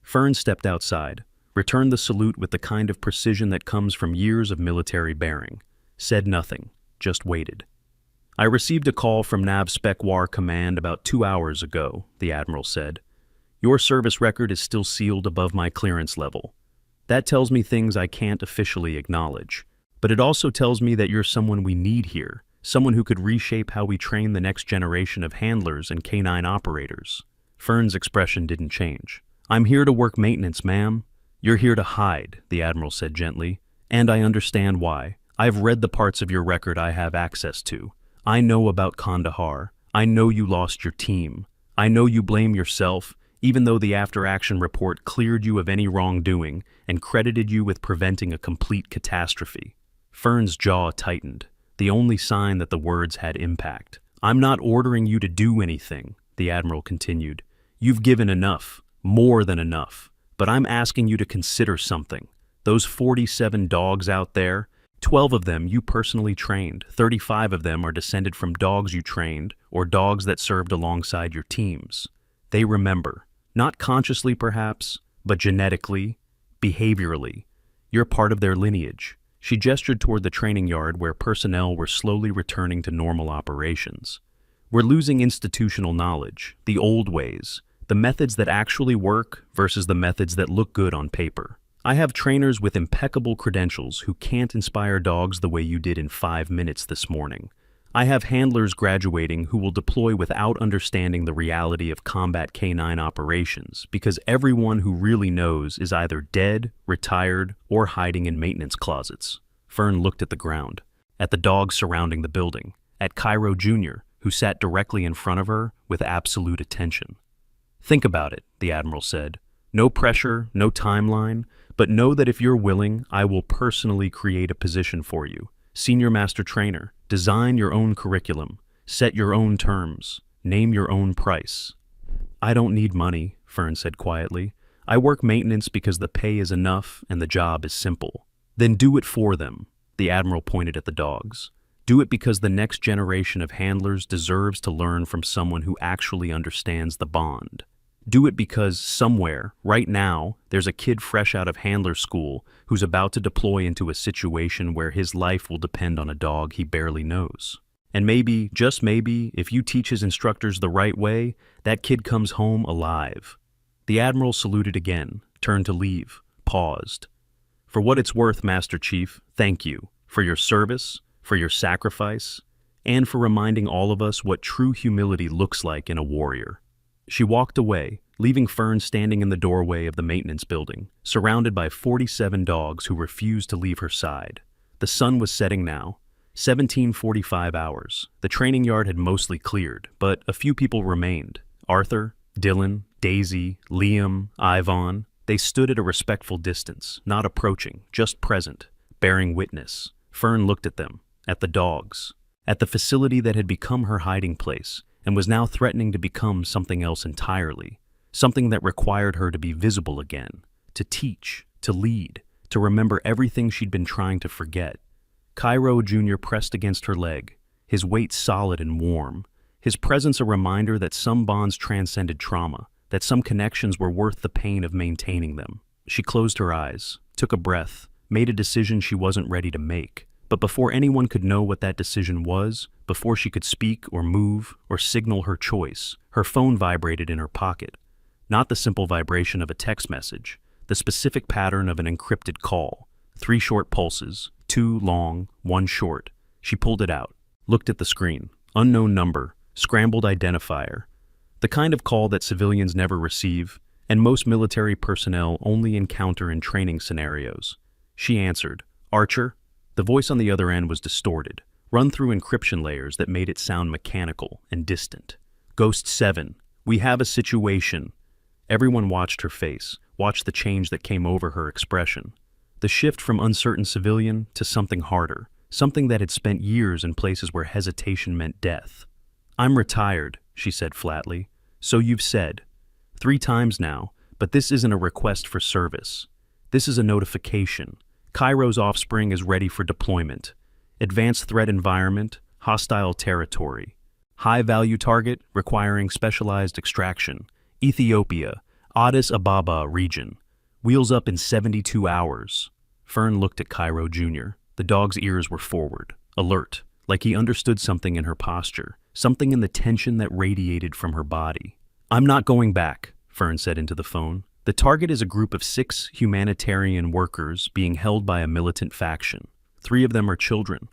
Fern stepped outside, returned the salute with the kind of precision that comes from years of military bearing, said nothing, just waited. "I received a call from Nav Spec War Command about 2 hours ago," the Admiral said. "Your service record is still sealed above my clearance level. That tells me things I can't officially acknowledge. But it also tells me that you're someone we need here, someone who could reshape how we train the next generation of handlers and K9 operators." Fern's expression didn't change. "I'm here to work maintenance, ma'am." "You're here to hide," the Admiral said gently. "And I understand why. I've read the parts of your record I have access to. I know about Kandahar. I know you lost your team. I know you blame yourself, even though the after-action report cleared you of any wrongdoing and credited you with preventing a complete catastrophe." Fern's jaw tightened, the only sign that the words had impact. "I'm not ordering you to do anything," the Admiral continued. "You've given enough, more than enough. But I'm asking you to consider something. Those 47 dogs out there, 12 of them you personally trained, 35 of them are descended from dogs you trained or dogs that served alongside your teams. They remember, not consciously perhaps, but genetically, behaviorally. You're part of their lineage." She gestured toward the training yard where personnel were slowly returning to normal operations. "We're losing institutional knowledge, the old ways, the methods that actually work versus the methods that look good on paper. I have trainers with impeccable credentials who can't inspire dogs the way you did in 5 minutes this morning. I have handlers graduating who will deploy without understanding the reality of combat K9 operations because everyone who really knows is either dead, retired, or hiding in maintenance closets." Fern looked at the ground, at the dogs surrounding the building, at Cairo Jr., who sat directly in front of her with absolute attention. "Think about it," the Admiral said. "No pressure, no timeline, but know that if you're willing, I will personally create a position for you. Senior Master Trainer, design your own curriculum, set your own terms, name your own price." "I don't need money," Fern said quietly. "I work maintenance because the pay is enough and the job is simple." "Then do it for them," the Admiral pointed at the dogs. "Do it because the next generation of handlers deserves to learn from someone who actually understands the bond. Do it because somewhere, right now, there's a kid fresh out of handler school who's about to deploy into a situation where his life will depend on a dog he barely knows. And maybe, just maybe, if you teach his instructors the right way, that kid comes home alive." The Admiral saluted again, turned to leave, paused. "For what it's worth, Master Chief, thank you, for your service, for your sacrifice, and for reminding all of us what true humility looks like in a warrior." She walked away, leaving Fern standing in the doorway of the maintenance building, surrounded by 47 dogs who refused to leave her side. The sun was setting now, 17:45 hours. The training yard had mostly cleared, but a few people remained. Arthur, Dylan, Daisy, Liam, Ivan. They stood at a respectful distance, not approaching, just present, bearing witness. Fern looked at them, at the dogs, at the facility that had become her hiding place, and was now threatening to become something else entirely, something that required her to be visible again, to teach, to lead, to remember everything she'd been trying to forget. Cairo Jr. pressed against her leg, his weight solid and warm, his presence a reminder that some bonds transcended trauma, that some connections were worth the pain of maintaining them. She closed her eyes, took a breath, made a decision she wasn't ready to make. But before anyone could know what that decision was, before she could speak or move or signal her choice, her phone vibrated in her pocket. Not the simple vibration of a text message, the specific pattern of an encrypted call. 3 short pulses, 2 long, 1 short. She pulled it out, looked at the screen. Unknown number, scrambled identifier. The kind of call that civilians never receive, and most military personnel only encounter in training scenarios. She answered, "Archer." The voice on the other end was distorted, run through encryption layers that made it sound mechanical and distant. "Ghost 7, we have a situation." Everyone watched her face, watched the change that came over her expression. The shift from uncertain civilian to something harder, something that had spent years in places where hesitation meant death. "I'm retired," she said flatly. "So you've said. 3 times now, but this isn't a request for service. This is a notification. Cairo's offspring is ready for deployment. Advanced threat environment, hostile territory. High-value target requiring specialized extraction. Ethiopia, Addis Ababa region. Wheels up in 72 hours. Fern looked at Cairo Jr. The dog's ears were forward, alert, like he understood something in her posture, something in the tension that radiated from her body. "I'm not going back," Fern said into the phone. "The target is a group of 6 humanitarian workers being held by a militant faction. 3 of them are children.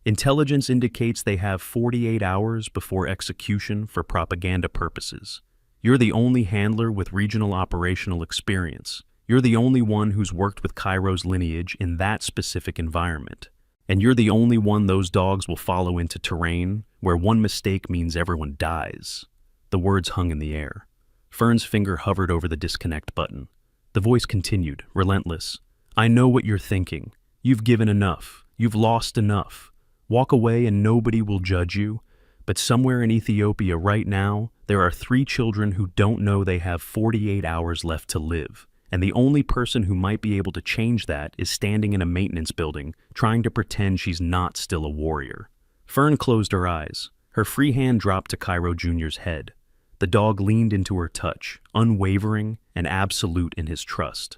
Intelligence indicates they have 48 hours before execution for propaganda purposes. You're the only handler with regional operational experience. You're the only one who's worked with Cairo's lineage in that specific environment. And you're the only one those dogs will follow into terrain where one mistake means everyone dies." The words hung in the air. Fern's finger hovered over the disconnect button. The voice continued, relentless. "I know what you're thinking. You've given enough. You've lost enough. Walk away and nobody will judge you. But somewhere in Ethiopia right now, there are 3 children who don't know they have 48 hours left to live. And the only person who might be able to change that is standing in a maintenance building, trying to pretend she's not still a warrior." Fern closed her eyes. Her free hand dropped to Cairo Jr.'s head. The dog leaned into her touch, unwavering and absolute in his trust.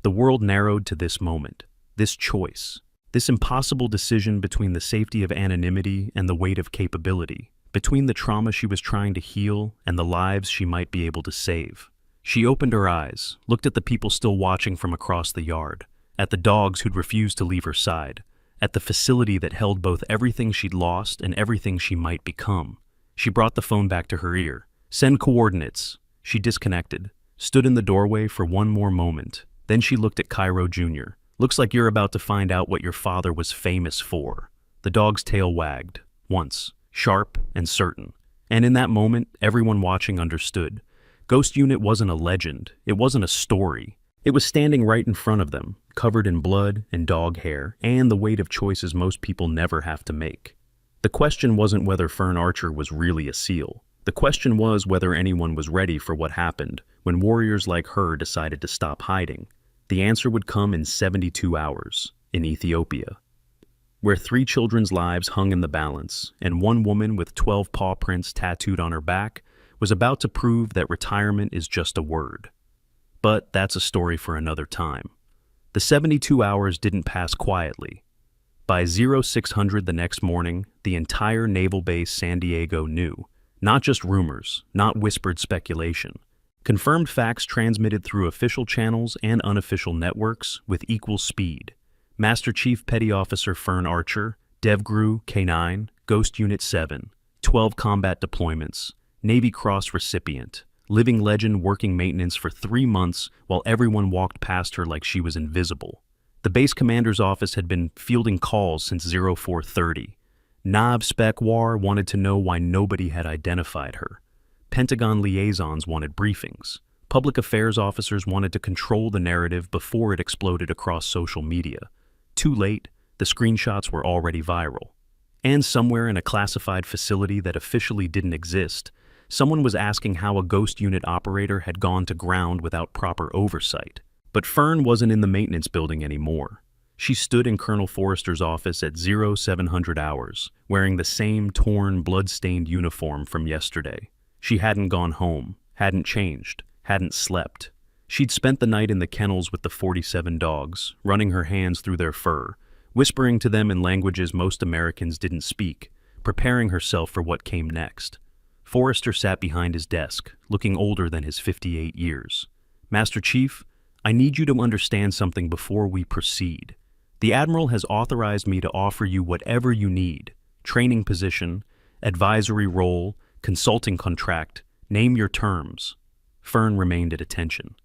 The world narrowed to this moment, this choice, this impossible decision between the safety of anonymity and the weight of capability, between the trauma she was trying to heal and the lives she might be able to save. She opened her eyes, looked at the people still watching from across the yard, at the dogs who'd refused to leave her side, at the facility that held both everything she'd lost and everything she might become. She brought the phone back to her ear. "Send coordinates." She disconnected, stood in the doorway for one more moment. Then she looked at Cairo Jr. "Looks like you're about to find out what your father was famous for." The dog's tail wagged, once, sharp and certain. And in that moment, everyone watching understood. Ghost Unit wasn't a legend. It wasn't a story. It was standing right in front of them, covered in blood and dog hair, and the weight of choices most people never have to make. The question wasn't whether Fern Archer was really a SEAL. The question was whether anyone was ready for what happened when warriors like her decided to stop hiding. The answer would come in 72 hours, in Ethiopia, where 3 children's lives hung in the balance, and one woman with 12 paw prints tattooed on her back was about to prove that retirement is just a word. But that's a story for another time. The 72 hours didn't pass quietly. By 0600 the next morning, the entire Naval Base San Diego knew. Not just rumors, not whispered speculation. Confirmed facts transmitted through official channels and unofficial networks with equal speed. Master Chief Petty Officer Fern Archer, DevGru K9, Ghost Unit 7, 12 combat deployments, Navy Cross recipient, living legend working maintenance for 3 months while everyone walked past her like she was invisible. The base commander's office had been fielding calls since 0430. Nav Spec War wanted to know why nobody had identified her. Pentagon liaisons wanted briefings. Public affairs officers wanted to control the narrative before it exploded across social media. Too late, the screenshots were already viral. And somewhere in a classified facility that officially didn't exist, someone was asking how a Ghost Unit operator had gone to ground without proper oversight. But Fern wasn't in the maintenance building anymore. She stood in Colonel Forrester's office at 0700 hours, wearing the same torn, blood-stained uniform from yesterday. She hadn't gone home, hadn't changed, hadn't slept. She'd spent the night in the kennels with the 47 dogs, running her hands through their fur, whispering to them in languages most Americans didn't speak, preparing herself for what came next. Forrester sat behind his desk, looking older than his 58 years. "Master Chief, I need you to understand something before we proceed. The Admiral has authorized me to offer you whatever you need. Training position, advisory role, consulting contract, name your terms." Fern remained at attention.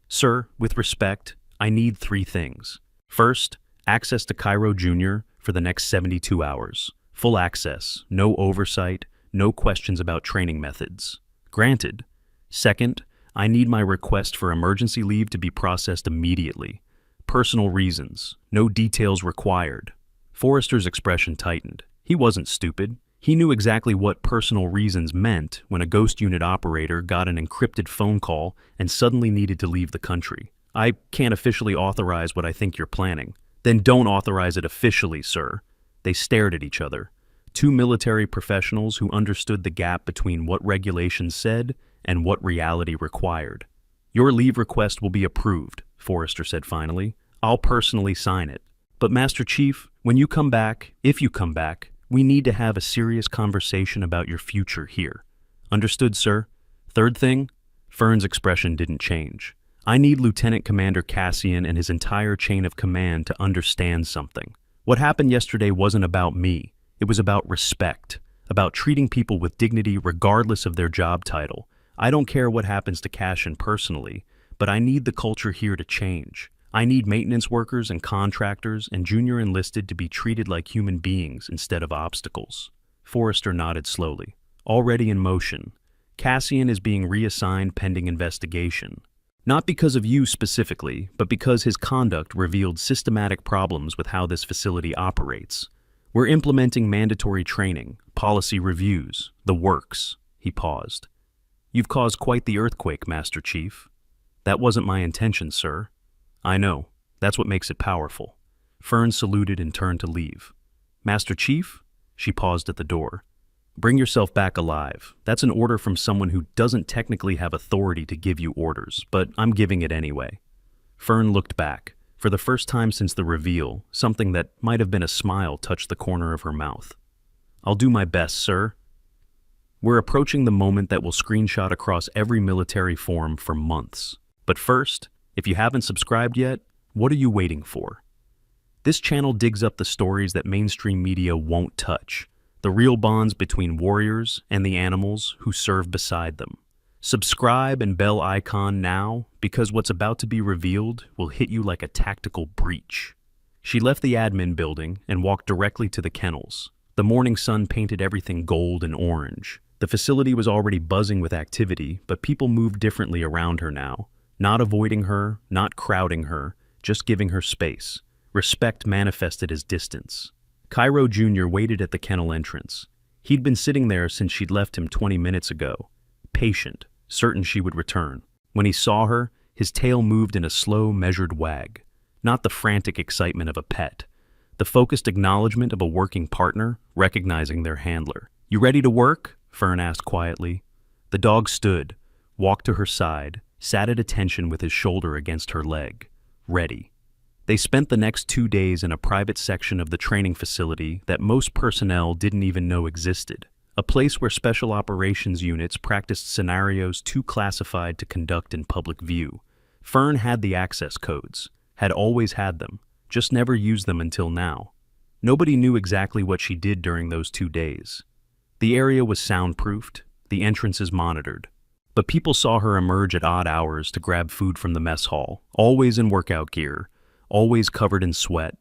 "Sir, with respect, I need 3 things. First, access to Cairo Jr. for the next 72 hours. Full access, no oversight, no questions about training methods. Granted. Second, I need my request for emergency leave to be processed immediately. Personal reasons, no details required. Forrester's expression tightened. He wasn't stupid. He knew exactly what personal reasons meant when a Ghost Unit operator got an encrypted phone call and suddenly needed to leave the country. I can't officially authorize what I think you're planning. Then don't authorize it officially, sir. They stared at each other. Two military professionals who understood the gap between what regulations said and what reality required. Your leave request will be approved, Forrester said finally. I'll personally sign it. But Master Chief, when you come back, if you come back, we need to have a serious conversation about your future here. Understood, sir? Third thing, Fern's expression didn't change. I need Lieutenant Commander Cassian and his entire chain of command to understand something. What happened yesterday wasn't about me. It was about respect, about treating people with dignity regardless of their job title. I don't care what happens to Cassian personally, but I need the culture here to change. I need maintenance workers and contractors and junior enlisted to be treated like human beings instead of obstacles. Forrester nodded slowly. Already in motion. Cassian is being reassigned pending investigation. Not because of you specifically, but because his conduct revealed systematic problems with how this facility operates. We're implementing mandatory training, policy reviews, the works. He paused. You've caused quite the earthquake, Master Chief. That wasn't my intention, sir. I know. That's what makes it powerful. Fern saluted and turned to leave. Master Chief? She paused at the door. Bring yourself back alive. That's an order from someone who doesn't technically have authority to give you orders, but I'm giving it anyway. Fern looked back. For the first time since the reveal, something that might have been a smile touched the corner of her mouth. I'll do my best, sir. We're approaching the moment that will screenshot across every military forum for months. But first, if you haven't subscribed yet, what are you waiting for? This channel digs up the stories that mainstream media won't touch, the real bonds between warriors and the animals who serve beside them. Subscribe and bell icon now, because what's about to be revealed will hit you like a tactical breach. She left the admin building and walked directly to the kennels. The morning sun painted everything gold and orange. The facility was already buzzing with activity, but people moved differently around her now. Not avoiding her, not crowding her, just giving her space. Respect manifested as distance. Cairo Jr. waited at the kennel entrance. He'd been sitting there since she'd left him 20 minutes ago. Patient, certain she would return. When he saw her, his tail moved in a slow, measured wag. Not the frantic excitement of a pet. The focused acknowledgement of a working partner, recognizing their handler. You ready to work? Fern asked quietly. The dog stood, walked to her side, sat at attention with his shoulder against her leg. Ready. They spent the next 2 days in a private section of the training facility that most personnel didn't even know existed. A place where special operations units practiced scenarios too classified to conduct in public view. Fern had the access codes, had always had them, just never used them until now. Nobody knew exactly what she did during those 2 days. The area was soundproofed, the entrances monitored. But people saw her emerge at odd hours to grab food from the mess hall, always in workout gear, always covered in sweat,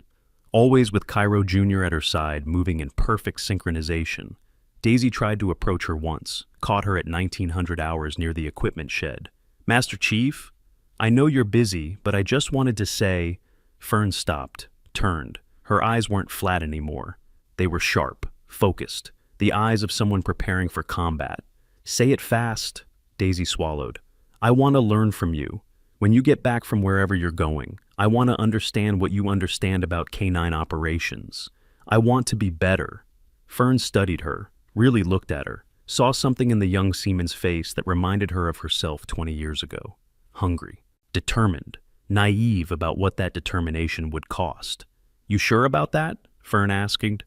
always with Cairo Jr. at her side, moving in perfect synchronization. Daisy tried to approach her once, caught her at 1900 hours near the equipment shed. Master Chief, I know you're busy, but I just wanted to say... Fern stopped, turned. Her eyes weren't flat anymore. They were sharp, focused, the eyes of someone preparing for combat. Say it fast, Daisy swallowed. I want to learn from you. When you get back from wherever you're going, I want to understand what you understand about K9 operations. I want to be better. Fern studied her, really looked at her, saw something in the young seaman's face that reminded her of herself 20 years ago. Hungry, determined, naive about what that determination would cost. You sure about that? Fern asked.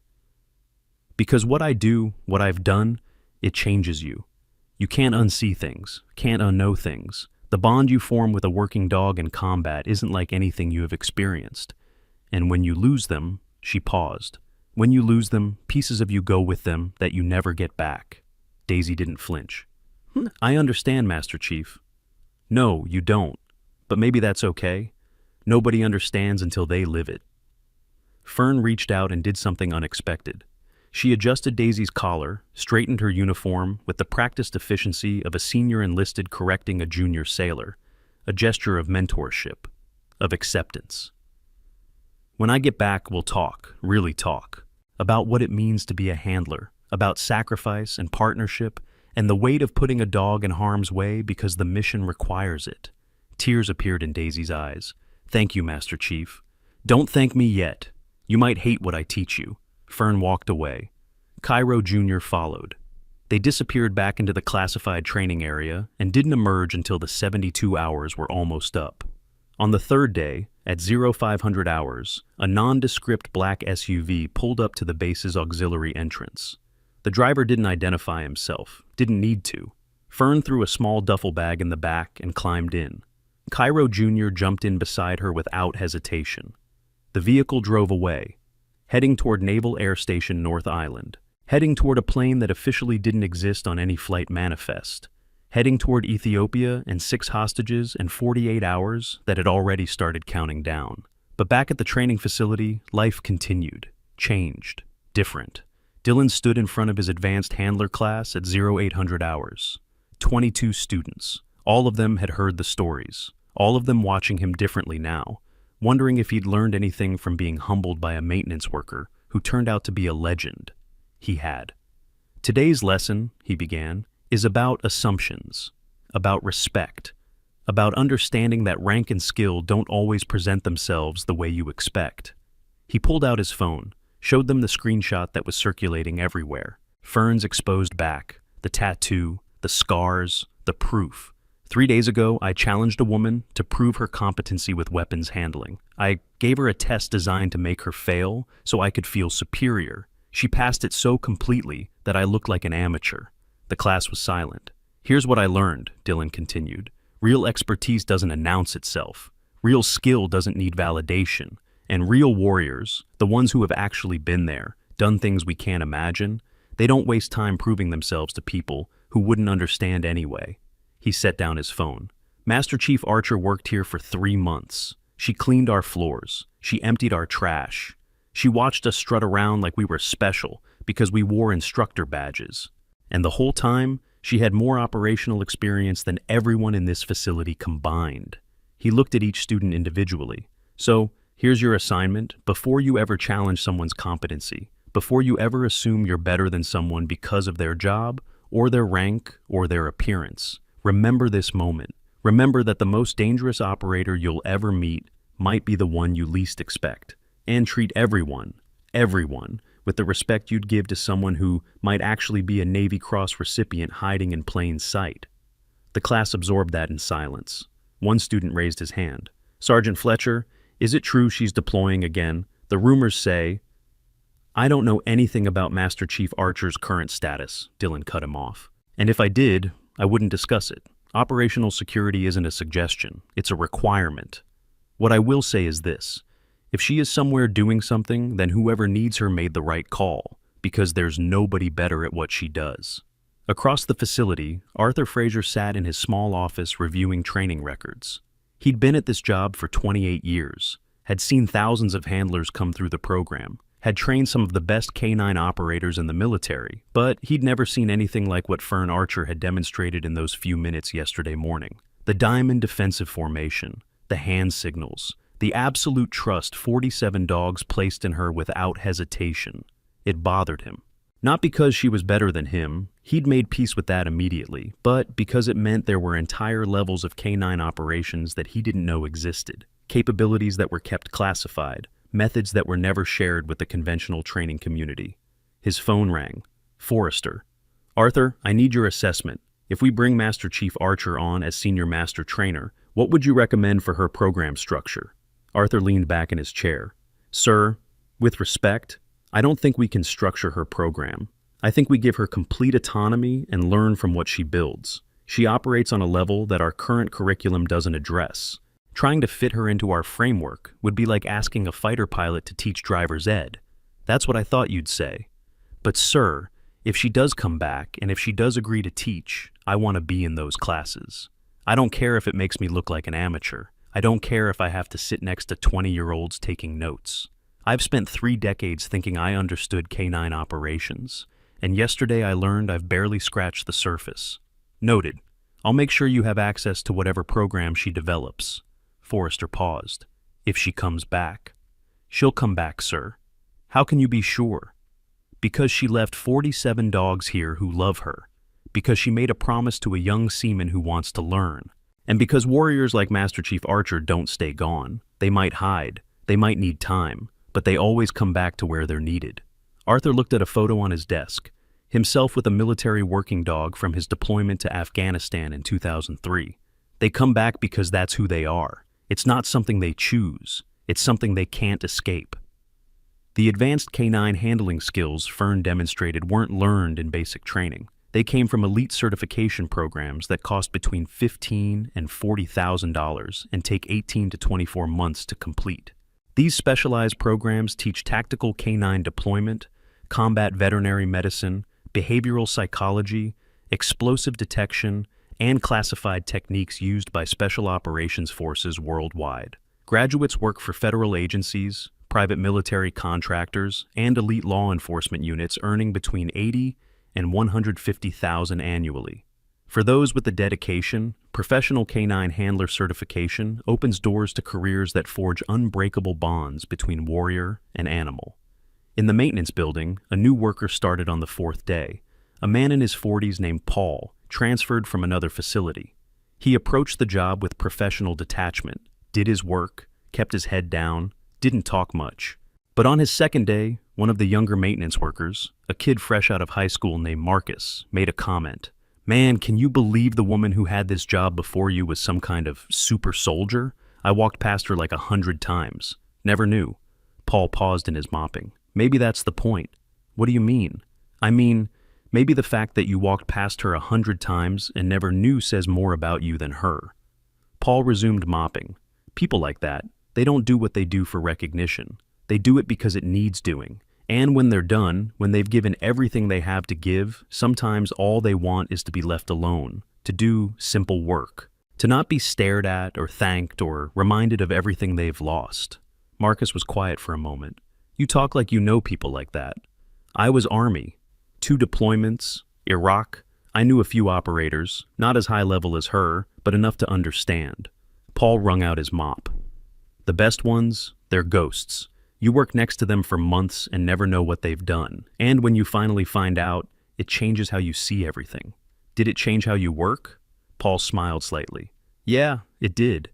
Because what I do, what I've done, it changes you. You can't unsee things, can't unknow things. The bond you form with a working dog in combat isn't like anything you have experienced. And when you lose them, she paused. When you lose them, pieces of you go with them that you never get back. Daisy didn't flinch. I understand, Master Chief. No, you don't. But maybe that's okay. Nobody understands until they live it. Fern reached out and did something unexpected. She adjusted Daisy's collar, straightened her uniform with the practiced efficiency of a senior enlisted correcting a junior sailor, a gesture of mentorship, of acceptance. When I get back, we'll talk, really talk, about what it means to be a handler, about sacrifice and partnership, and the weight of putting a dog in harm's way because the mission requires it. Tears appeared in Daisy's eyes. Thank you, Master Chief. Don't thank me yet. You might hate what I teach you. Fern walked away. Cairo Jr. followed. They disappeared back into the classified training area and didn't emerge until the 72 hours were almost up. On the third day, at 0500 hours, a nondescript black SUV pulled up to the base's auxiliary entrance. The driver didn't identify himself, didn't need to. Fern threw a small duffel bag in the back and climbed in. Cairo Jr. jumped in beside her without hesitation. The vehicle drove away, heading toward Naval Air Station North Island, heading toward a plane that officially didn't exist on any flight manifest, heading toward Ethiopia and 6 hostages and 48 hours that had already started counting down. But back at the training facility, life continued, changed, different. Dylan stood in front of his advanced handler class at 0800 hours. 22 students. All of them had heard the stories, all of them watching him differently now, wondering if he'd learned anything from being humbled by a maintenance worker who turned out to be a legend. He had. Today's lesson, he began, is about assumptions, about respect, about understanding that rank and skill don't always present themselves the way you expect. He pulled out his phone, showed them the screenshot that was circulating everywhere. Fern's exposed back, the tattoo, the scars, the proof. 3 days ago, I challenged a woman to prove her competency with weapons handling. I gave her a test designed to make her fail so I could feel superior. She passed it so completely that I looked like an amateur. The class was silent. Here's what I learned, Dylan continued. Real expertise doesn't announce itself. Real skill doesn't need validation. And real warriors, the ones who have actually been there, done things we can't imagine, they don't waste time proving themselves to people who wouldn't understand anyway. He set down his phone. Master Chief Archer worked here for 3 months. She cleaned our floors. She emptied our trash. She watched us strut around like we were special because we wore instructor badges. And the whole time, she had more operational experience than everyone in this facility combined. He looked at each student individually. So, here's your assignment. Before you ever challenge someone's competency, before you ever assume you're better than someone because of their job, or their rank, or their appearance, remember this moment. Remember that the most dangerous operator you'll ever meet might be the one you least expect. And treat everyone, with the respect you'd give to someone who might actually be a Navy Cross recipient hiding in plain sight. The class absorbed that in silence. One student raised his hand. Sergeant Fletcher, is it true she's deploying again? The rumors say... I don't know anything about Master Chief Archer's current status, Dylan cut him off. And if I did, I wouldn't discuss it. Operational security isn't a suggestion, it's a requirement. What I will say is this. If she is somewhere doing something, then whoever needs her made the right call, because there's nobody better at what she does. Across the facility, Arthur Fraser sat in his small office reviewing training records. He'd been at this job for 28 years, had seen thousands of handlers come through the program, had trained some of the best K-9 operators in the military, but he'd never seen anything like what Fern Archer had demonstrated in those few minutes yesterday morning. The diamond defensive formation, the hand signals, the absolute trust 47 dogs placed in her without hesitation. It bothered him. Not because she was better than him, he'd made peace with that immediately, but because it meant there were entire levels of K-9 operations that he didn't know existed, capabilities that were kept classified, methods that were never shared with the conventional training community. His phone rang. Forrester. Arthur, I need your assessment. If we bring Master Chief Archer on as Senior Master Trainer, what would you recommend for her program structure? Arthur leaned back in his chair. Sir, with respect, I don't think we can structure her program. I think we give her complete autonomy and learn from what she builds. She operates on a level that our current curriculum doesn't address. Trying to fit her into our framework would be like asking a fighter pilot to teach driver's ed. That's what I thought you'd say. But sir, if she does come back and if she does agree to teach, I want to be in those classes. I don't care if it makes me look like an amateur. I don't care if I have to sit next to 20-year-olds taking notes. I've spent 3 decades thinking I understood canine operations, and yesterday I learned I've barely scratched the surface. Noted. I'll make sure you have access to whatever program she develops. Forrester paused. If she comes back. She'll come back, sir. How can you be sure? Because she left 47 dogs here who love her. Because she made a promise to a young seaman who wants to learn. And because warriors like Master Chief Archer don't stay gone. They might hide. They might need time. But they always come back to where they're needed. Arthur looked at a photo on his desk. Himself with a military working dog from his deployment to Afghanistan in 2003. They come back because that's who they are. It's not something they choose. It's something they can't escape. The advanced canine handling skills Fern demonstrated weren't learned in basic training. They came from elite certification programs that cost between $15,000 and $40,000 and take 18 to 24 months to complete. These specialized programs teach tactical canine deployment, combat veterinary medicine, behavioral psychology, explosive detection, and classified techniques used by special operations forces worldwide. Graduates work for federal agencies, private military contractors, and elite law enforcement units earning between $80,000 and $150,000 annually. For those with the dedication, professional canine handler certification opens doors to careers that forge unbreakable bonds between warrior and animal. In the maintenance building, a new worker started on the 4th day. A man in his 40s named Paul, transferred from another facility. He approached the job with professional detachment, did his work, kept his head down, didn't talk much. But on his 2nd day, one of the younger maintenance workers, a kid fresh out of high school named Marcus, made a comment. "Man, can you believe the woman who had this job before you was some kind of super soldier? I walked past her like 100 times. Never knew." Paul paused in his mopping. "Maybe that's the point." "What do you mean?" "I mean, maybe the fact that you walked past her 100 times and never knew says more about you than her." Paul resumed mopping. People like that, they don't do what they do for recognition. They do it because it needs doing. And when they're done, when they've given everything they have to give, sometimes all they want is to be left alone, to do simple work, to not be stared at or thanked or reminded of everything they've lost. Marcus was quiet for a moment. "You talk like you know people like that." "I was Army. 2 deployments, Iraq. I knew a few operators, not as high level as her, but enough to understand." Paul wrung out his mop. "The best ones, they're ghosts. You work next to them for months and never know what they've done. And when you finally find out, it changes how you see everything." "Did it change how you work?" Paul smiled slightly. "Yeah, it did.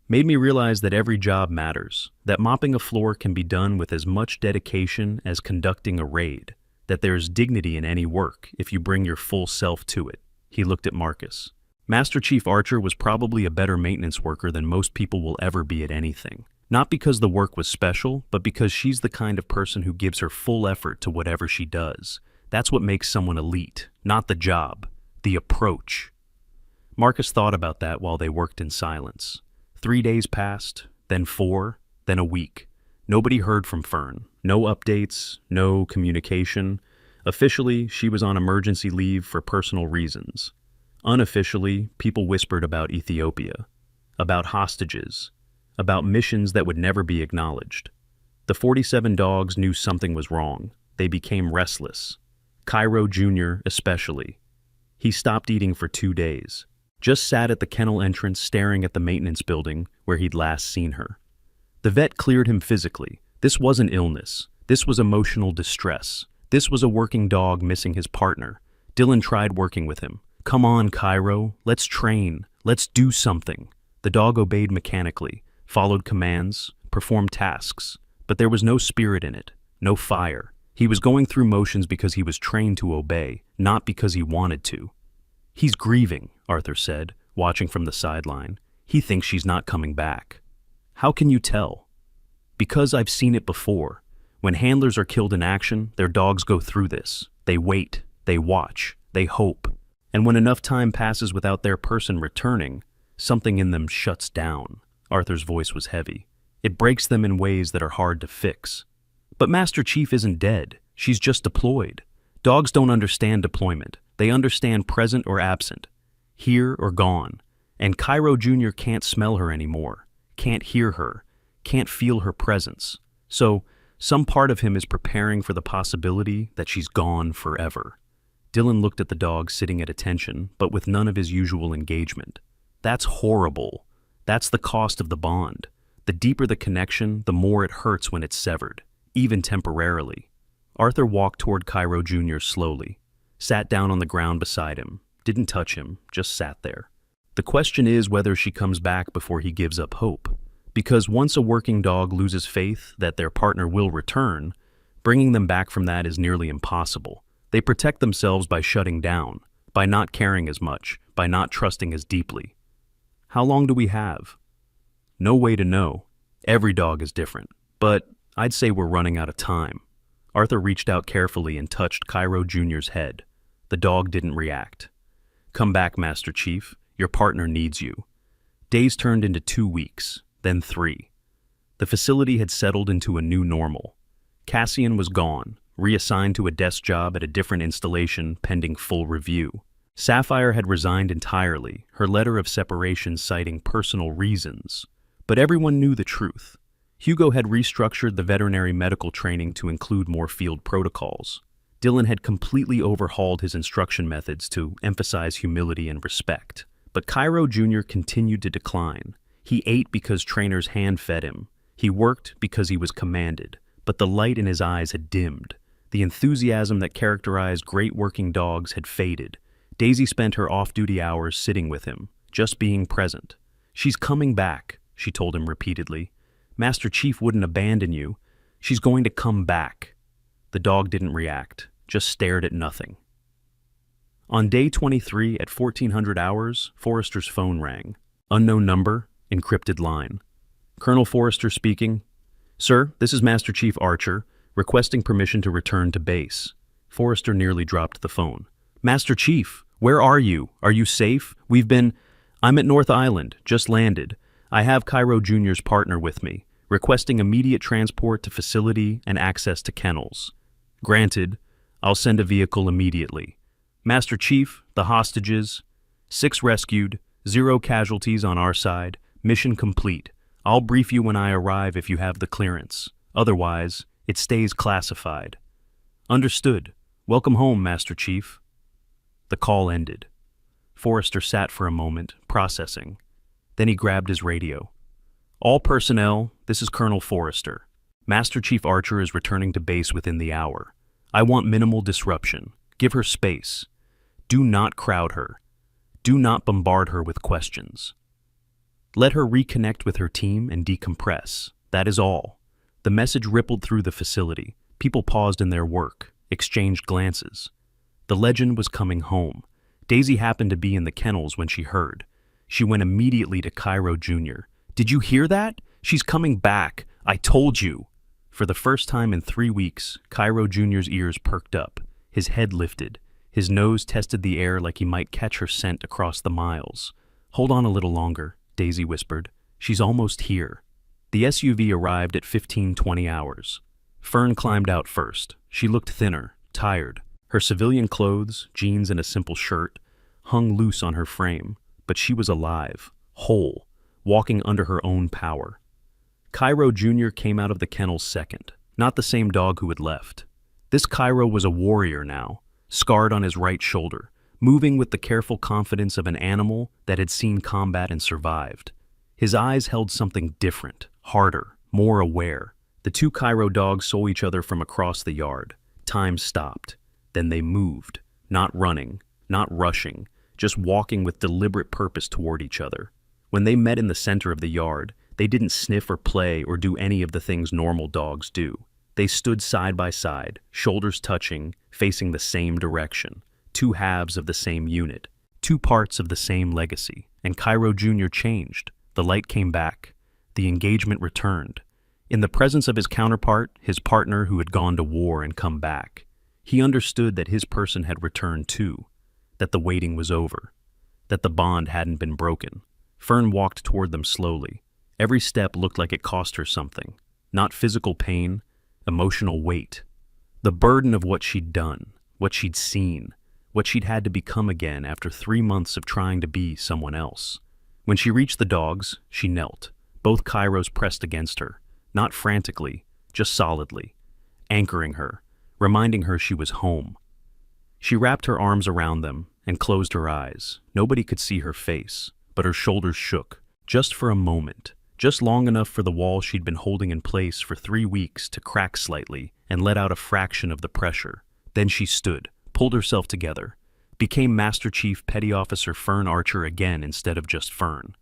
Made me realize that every job matters, that mopping a floor can be done with as much dedication as conducting a raid, that there's dignity in any work if you bring your full self to it." He looked at Marcus. "Master Chief Archer was probably a better maintenance worker than most people will ever be at anything. Not because the work was special, but because she's the kind of person who gives her full effort to whatever she does. That's what makes someone elite, not the job, the approach." Marcus thought about that while they worked in silence. 3 days passed, then 4, then a week. Nobody heard from Fern. No updates, no communication. Officially, she was on emergency leave for personal reasons. Unofficially, people whispered about Ethiopia, about hostages, about missions that would never be acknowledged. The 47 dogs knew something was wrong. They became restless. Cairo Jr. especially. He stopped eating for 2 days. Just sat at the kennel entrance staring at the maintenance building where he'd last seen her. The vet cleared him physically. This wasn't illness. This was emotional distress. This was a working dog missing his partner. Dylan tried working with him. "Come on, Cairo. Let's train. Let's do something." The dog obeyed mechanically, followed commands, performed tasks, but there was no spirit in it, no fire. He was going through motions because he was trained to obey, not because he wanted to. "He's grieving," Arthur said, watching from the sideline. "He thinks she's not coming back." "How can you tell?" "Because I've seen it before. When handlers are killed in action, their dogs go through this. They wait, they watch, they hope. And when enough time passes without their person returning, something in them shuts down." Arthur's voice was heavy. "It breaks them in ways that are hard to fix." "But Master Chief isn't dead. She's just deployed. Dogs don't understand deployment. They understand present or absent, here or gone. And Cairo Jr. can't smell her anymore. can't hear her, can't feel her presence. So, some part of him is preparing for the possibility that she's gone forever. Dylan looked at the dog sitting at attention, but with none of his usual engagement. That's horrible. That's the cost of the bond. The deeper the connection, the more it hurts when it's severed, even temporarily. Arthur walked toward Cairo Jr. slowly, sat down on the ground beside him, didn't touch him, just sat there. The question is whether she comes back before he gives up hope. Because once a working dog loses faith that their partner will return, bringing them back from that is nearly impossible. They protect themselves by shutting down, by not caring as much, by not trusting as deeply. How long do we have? No way to know. Every dog is different. But I'd say we're running out of time. Arthur reached out carefully and touched Cairo Jr.'s head. The dog didn't react. Come back, Master Chief. Your partner needs you. Days turned into 2 weeks, then 3. The facility had settled into a new normal. Cassian was gone, reassigned to a desk job at a different installation pending full review. Sapphire had resigned entirely, her letter of separation citing personal reasons. But everyone knew the truth. Hugo had restructured the veterinary medical training to include more field protocols. Dylan had completely overhauled his instruction methods to emphasize humility and respect. But Cairo Jr. continued to decline. He ate because trainers hand-fed him. He worked because he was commanded. But the light in his eyes had dimmed. The enthusiasm that characterized great working dogs had faded. Daisy spent her off-duty hours sitting with him, just being present. She's coming back, she told him repeatedly. Master Chief wouldn't abandon you. She's going to come back. The dog didn't react, just stared at nothing. On day 23 at 1400 hours, Forrester's phone rang. Unknown number, encrypted line. Colonel Forrester speaking. Sir, this is Master Chief Archer, requesting permission to return to base. Forrester nearly dropped the phone. Master Chief, where are you? Are you safe? I'm at North Island, just landed. I have Cairo Jr.'s partner with me, requesting immediate transport to facility and access to kennels. Granted, I'll send a vehicle immediately. Master Chief, the hostages, 6 rescued, 0 casualties on our side, mission complete. I'll brief you when I arrive if you have the clearance. Otherwise, it stays classified. Understood. Welcome home, Master Chief. The call ended. Forrester sat for a moment, processing. Then he grabbed his radio. All personnel, this is Colonel Forrester. Master Chief Archer is returning to base within the hour. I want minimal disruption. Give her space. Do not crowd her. Do not bombard her with questions. Let her reconnect with her team and decompress. That is all. The message rippled through the facility. People paused in their work, exchanged glances. The legend was coming home. Daisy happened to be in the kennels when she heard. She went immediately to Cairo Jr. Did you hear that? She's coming back. I told you. For the first time in 3 weeks, Cairo Jr.'s ears perked up. His head lifted. His nose tested the air like he might catch her scent across the miles. Hold on a little longer, Daisy whispered. She's almost here. The SUV arrived at 15:20 hours. Fern climbed out first. She looked thinner, tired. Her civilian clothes, jeans and a simple shirt, hung loose on her frame. But she was alive, whole, walking under her own power. Cairo Jr. came out of the kennels second, not the same dog who had left. This Cairo was a warrior now, scarred on his right shoulder, moving with the careful confidence of an animal that had seen combat and survived. His eyes held something different, harder, more aware. The 2 Cairo dogs saw each other from across the yard. Time stopped. Then they moved, not running, not rushing, just walking with deliberate purpose toward each other. When they met in the center of the yard, they didn't sniff or play or do any of the things normal dogs do. They stood side by side, shoulders touching, facing the same direction. 2 halves of the same unit, 2 parts of the same legacy. And Cairo Jr. changed. The light came back. The engagement returned. In the presence of his counterpart, his partner who had gone to war and come back, he understood that his person had returned too, that the waiting was over, that the bond hadn't been broken. Fern walked toward them slowly. Every step looked like it cost her something. Not physical pain, emotional weight. The burden of what she'd done, what she'd seen, what she'd had to become again after 3 months of trying to be someone else. When she reached the dogs, she knelt, both Kairos pressed against her, not frantically, just solidly, anchoring her, reminding her she was home. She wrapped her arms around them and closed her eyes. Nobody could see her face, but her shoulders shook, just for a moment, just long enough for the wall she'd been holding in place for 3 weeks to crack slightly and let out a fraction of the pressure. Then she stood, pulled herself together, became Master Chief Petty Officer Fern Archer again instead of just Fern.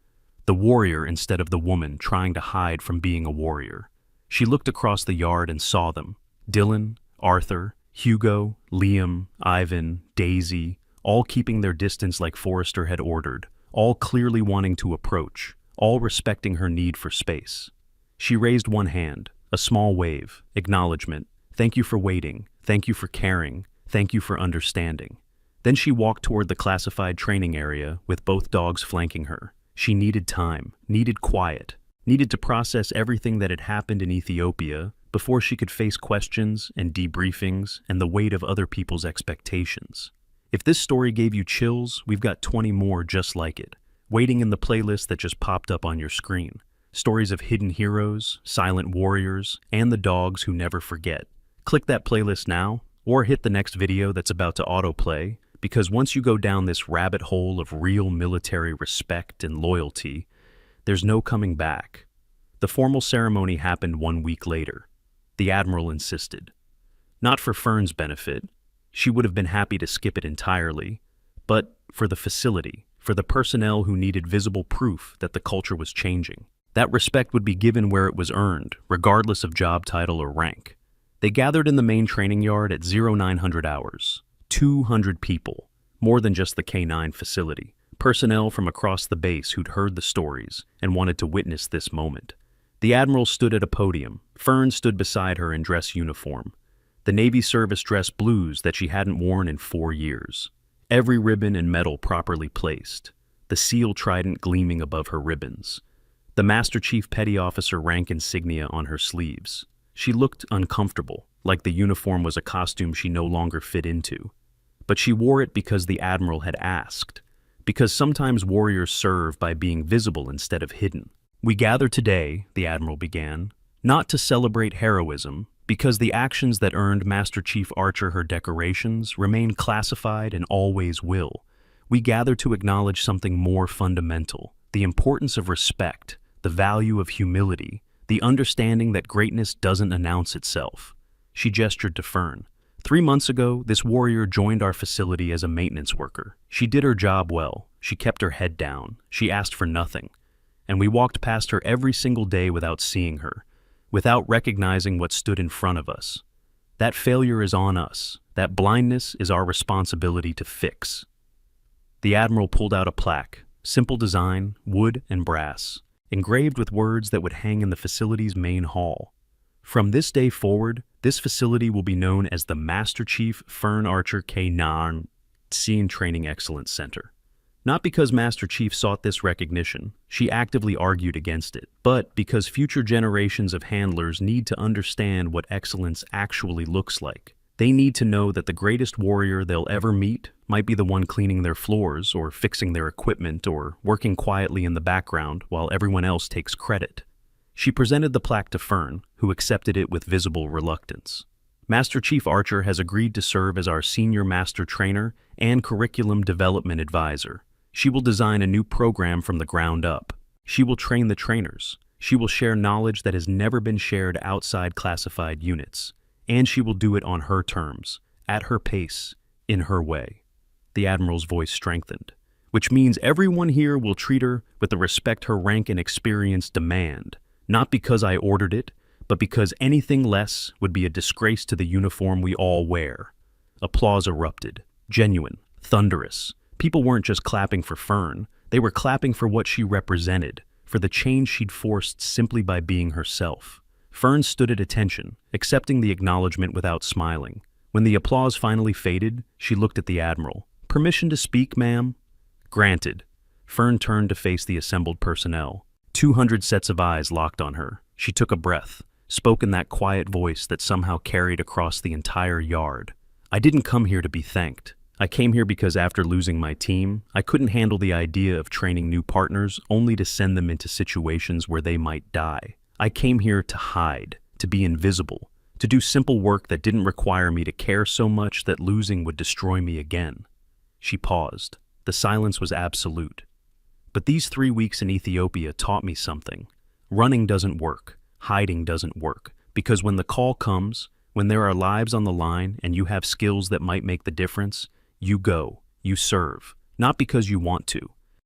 The warrior instead of the woman trying to hide from being a warrior. She looked across the yard and saw them. Dylan, Arthur, Hugo, Liam, Ivan, Daisy, all keeping their distance like Forrester had ordered, all clearly wanting to approach, all respecting her need for space. She raised one hand, a small wave, acknowledgement. Thank you for waiting, thank you for caring, thank you for understanding. Then she walked toward the classified training area with both dogs flanking her. She needed time, needed quiet, needed to process everything that had happened in Ethiopia before she could face questions and debriefings and the weight of other people's expectations. If this story gave you chills, we've got 20 more just like it, waiting in the playlist that just popped up on your screen. Stories of hidden heroes, silent warriors, and the dogs who never forget. Click that playlist now, or hit the next video that's about to autoplay, because once you go down this rabbit hole of real military respect and loyalty, there's no coming back. The formal ceremony happened 1 week later. The Admiral insisted. Not for Fern's benefit, she would have been happy to skip it entirely, but for the facility, for the personnel who needed visible proof that the culture was changing. That respect would be given where it was earned, regardless of job title or rank. They gathered in the main training yard at 0900 hours. 200 people, more than just the K9 facility. Personnel from across the base who'd heard the stories and wanted to witness this moment. The Admiral stood at a podium. Fern stood beside her in dress uniform. The Navy service dress blues that she hadn't worn in 4 years. Every ribbon and medal properly placed. The SEAL trident gleaming above her ribbons. The Master Chief Petty Officer rank insignia on her sleeves. She looked uncomfortable, like the uniform was a costume she no longer fit into. But she wore it because the Admiral had asked. Because sometimes warriors serve by being visible instead of hidden. We gather today, the Admiral began, not to celebrate heroism, because the actions that earned Master Chief Archer her decorations remain classified and always will. We gather to acknowledge something more fundamental, the importance of respect, the value of humility, the understanding that greatness doesn't announce itself. She gestured to Fern. 3 months ago, this warrior joined our facility as a maintenance worker. She did her job well. She kept her head down. She asked for nothing. And we walked past her every single day without seeing her, without recognizing what stood in front of us. That failure is on us. That blindness is our responsibility to fix. The Admiral pulled out a plaque, simple design, wood and brass, engraved with words that would hang in the facility's main hall. From this day forward, this facility will be known as the Master Chief Fern Archer K9 Scene Training Excellence Center. Not because Master Chief sought this recognition, she actively argued against it, but because future generations of handlers need to understand what excellence actually looks like. They need to know that the greatest warrior they'll ever meet might be the one cleaning their floors or fixing their equipment or working quietly in the background while everyone else takes credit. She presented the plaque to Fern, who accepted it with visible reluctance. Master Chief Archer has agreed to serve as our senior master trainer and curriculum development advisor. She will design a new program from the ground up. She will train the trainers. She will share knowledge that has never been shared outside classified units. And she will do it on her terms, at her pace, in her way. The Admiral's voice strengthened, which means everyone here will treat her with the respect her rank and experience demand, not because I ordered it, but because anything less would be a disgrace to the uniform we all wear. Applause erupted, genuine, thunderous. People weren't just clapping for Fern, they were clapping for what she represented, for the change she'd forced simply by being herself. Fern stood at attention, accepting the acknowledgement without smiling. When the applause finally faded, she looked at the Admiral. "Permission to speak, ma'am?" "Granted." Fern turned to face the assembled personnel. 200 sets of eyes locked on her. She took a breath, spoke in that quiet voice that somehow carried across the entire yard. "I didn't come here to be thanked. I came here because after losing my team, I couldn't handle the idea of training new partners only to send them into situations where they might die. I came here to hide, to be invisible, to do simple work that didn't require me to care so much that losing would destroy me again. She paused. The silence was absolute. But these 3 weeks in Ethiopia taught me something. Running doesn't work. Hiding doesn't work. Because when the call comes, when there are lives on the line and you have skills that might make the difference, you go, you serve. Not because you want to.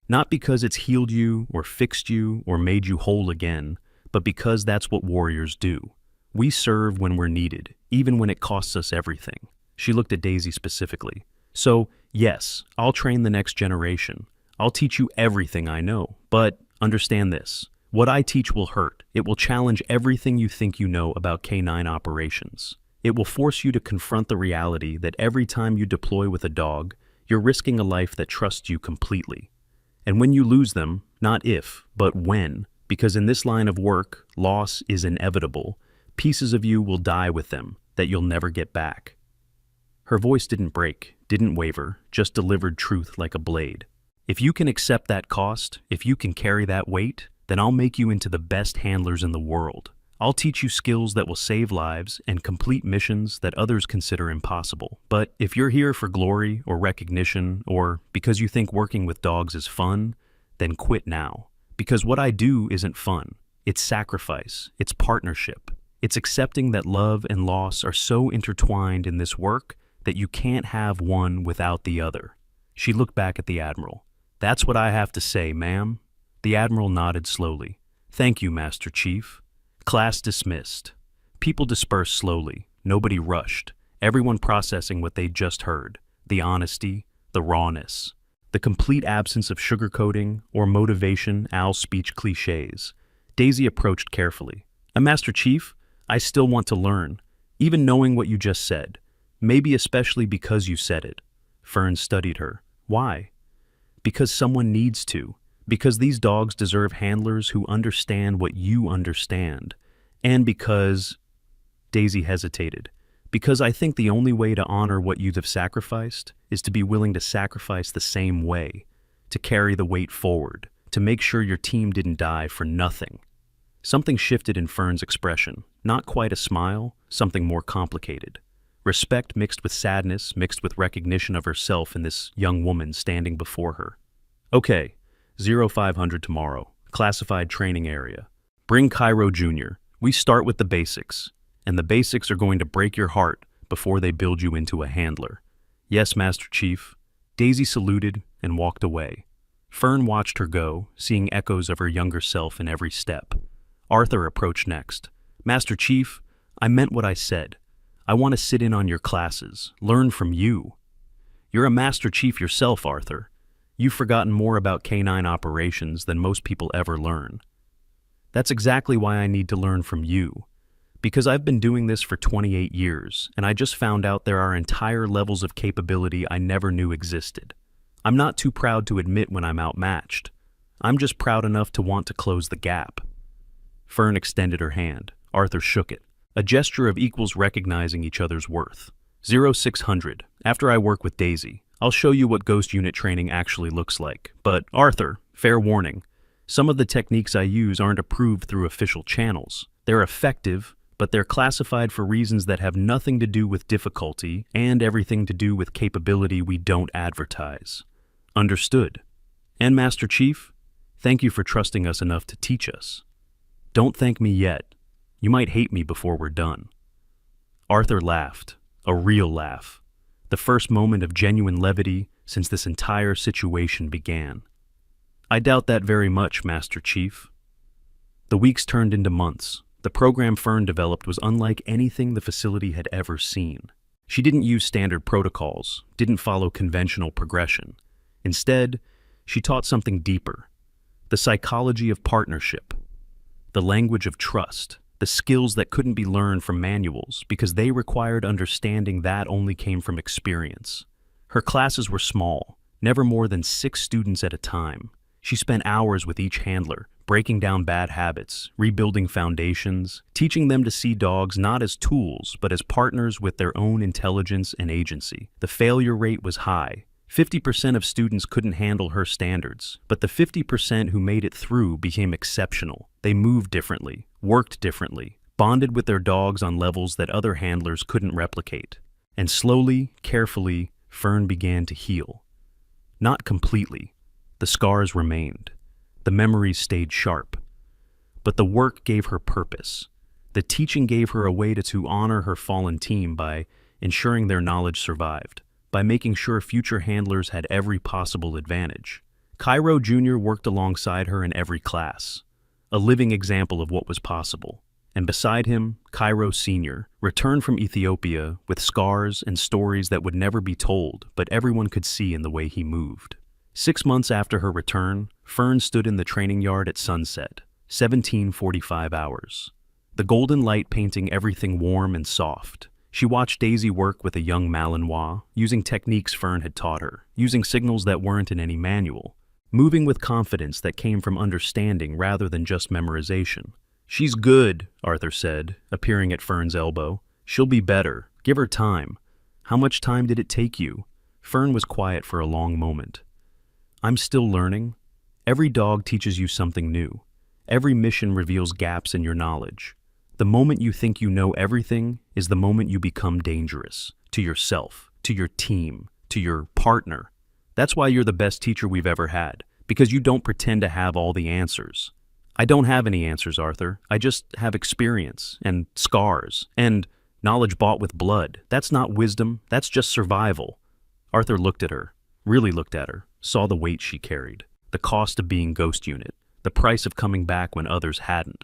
Not because it's healed you or fixed you or made you whole again, but because that's what warriors do. We serve when we're needed, even when it costs us everything. She looked at Daisy specifically. So, yes, I'll train the next generation. I'll teach you everything I know, but understand this. What I teach will hurt. It will challenge everything you think you know about K9 operations. It will force you to confront the reality that every time you deploy with a dog, you're risking a life that trusts you completely. And when you lose them, not if, but when, because in this line of work, loss is inevitable, pieces of you will die with them that you'll never get back. Her voice didn't break, didn't waver, just delivered truth like a blade. If you can accept that cost, if you can carry that weight, then I'll make you into the best handlers in the world. I'll teach you skills that will save lives and complete missions that others consider impossible. But if you're here for glory or recognition, or because you think working with dogs is fun, then quit now. Because what I do isn't fun. It's sacrifice. It's partnership. It's accepting that love and loss are so intertwined in this work that you can't have one without the other. She looked back at the Admiral. That's what I have to say, ma'am. The Admiral nodded slowly. Thank you, Master Chief. Class dismissed. People dispersed slowly. Nobody rushed. Everyone processing what they'd just heard. The honesty, the rawness, the complete absence of sugarcoating or motivation owl speech cliches. Daisy approached carefully. Master Chief, I still want to learn, even knowing what you just said. Maybe especially because you said it. Fern studied her. Why? Because someone needs to. Because these dogs deserve handlers who understand what you understand. And because... Daisy hesitated. Because I think the only way to honor what you have sacrificed is to be willing to sacrifice the same way, to carry the weight forward, to make sure your team didn't die for nothing. Something shifted in Fern's expression. Not quite a smile, something more complicated. Respect mixed with sadness, mixed with recognition of herself in this young woman standing before her. Okay. 0500 tomorrow. Classified training area. Bring Cairo Jr. We start with the basics. And the basics are going to break your heart before they build you into a handler. Yes, Master Chief. Daisy saluted and walked away. Fern watched her go, seeing echoes of her younger self in every step. Arthur approached next. Master Chief, I meant what I said. I want to sit in on your classes, learn from you. You're a Master Chief yourself, Arthur. You've forgotten more about K9 operations than most people ever learn. That's exactly why I need to learn from you. Because I've been doing this for 28 years, and I just found out there are entire levels of capability I never knew existed. I'm not too proud to admit when I'm outmatched. I'm just proud enough to want to close the gap. Fern extended her hand. Arthur shook it. A gesture of equals recognizing each other's worth. 0600. After I work with Daisy, I'll show you what ghost unit training actually looks like. But, Arthur, fair warning, some of the techniques I use aren't approved through official channels. They're effective, but they're classified for reasons that have nothing to do with difficulty and everything to do with capability we don't advertise. Understood. And Master Chief, thank you for trusting us enough to teach us. Don't thank me yet. You might hate me before we're done. Arthur laughed, a real laugh. The first moment of genuine levity since this entire situation began. I doubt that very much, Master Chief. The weeks turned into months. The program Fern developed was unlike anything the facility had ever seen. She didn't use standard protocols, didn't follow conventional progression. Instead, she taught something deeper. The psychology of partnership. The language of trust. The skills that couldn't be learned from manuals because they required understanding that only came from experience. Her classes were small, never more than 6 students at a time. She spent hours with each handler, breaking down bad habits, rebuilding foundations, teaching them to see dogs not as tools, but as partners with their own intelligence and agency. The failure rate was high. 50% of students couldn't handle her standards, but the 50% who made it through became exceptional. They moved differently, worked differently, bonded with their dogs on levels that other handlers couldn't replicate. And slowly, carefully, Fern began to heal. Not completely. The scars remained. The memories stayed sharp. But the work gave her purpose. The teaching gave her a way to honor her fallen team by ensuring their knowledge survived, by making sure future handlers had every possible advantage. Cairo Jr. worked alongside her in every class, a living example of what was possible. And beside him, Cairo Sr. returned from Ethiopia with scars and stories that would never be told, but everyone could see in the way he moved. 6 months after her return, Fern stood in the training yard at sunset, 17:45 hours. The golden light painting everything warm and soft. She watched Daisy work with a young Malinois, using techniques Fern had taught her, using signals that weren't in any manual, moving with confidence that came from understanding rather than just memorization. "She's good," Arthur said, appearing at Fern's elbow. "She'll be better. Give her time." "How much time did it take you?" Fern was quiet for a long moment. "I'm still learning. Every dog teaches you something new. Every mission reveals gaps in your knowledge. The moment you think you know everything is the moment you become dangerous. To yourself, to your team, to your partner. That's why you're the best teacher we've ever had, because you don't pretend to have all the answers." "I don't have any answers, Arthur. I just have experience, and scars, and knowledge bought with blood. That's not wisdom, that's just survival." Arthur looked at her, really looked at her, saw the weight she carried, the cost of being Ghost Unit, the price of coming back when others hadn't.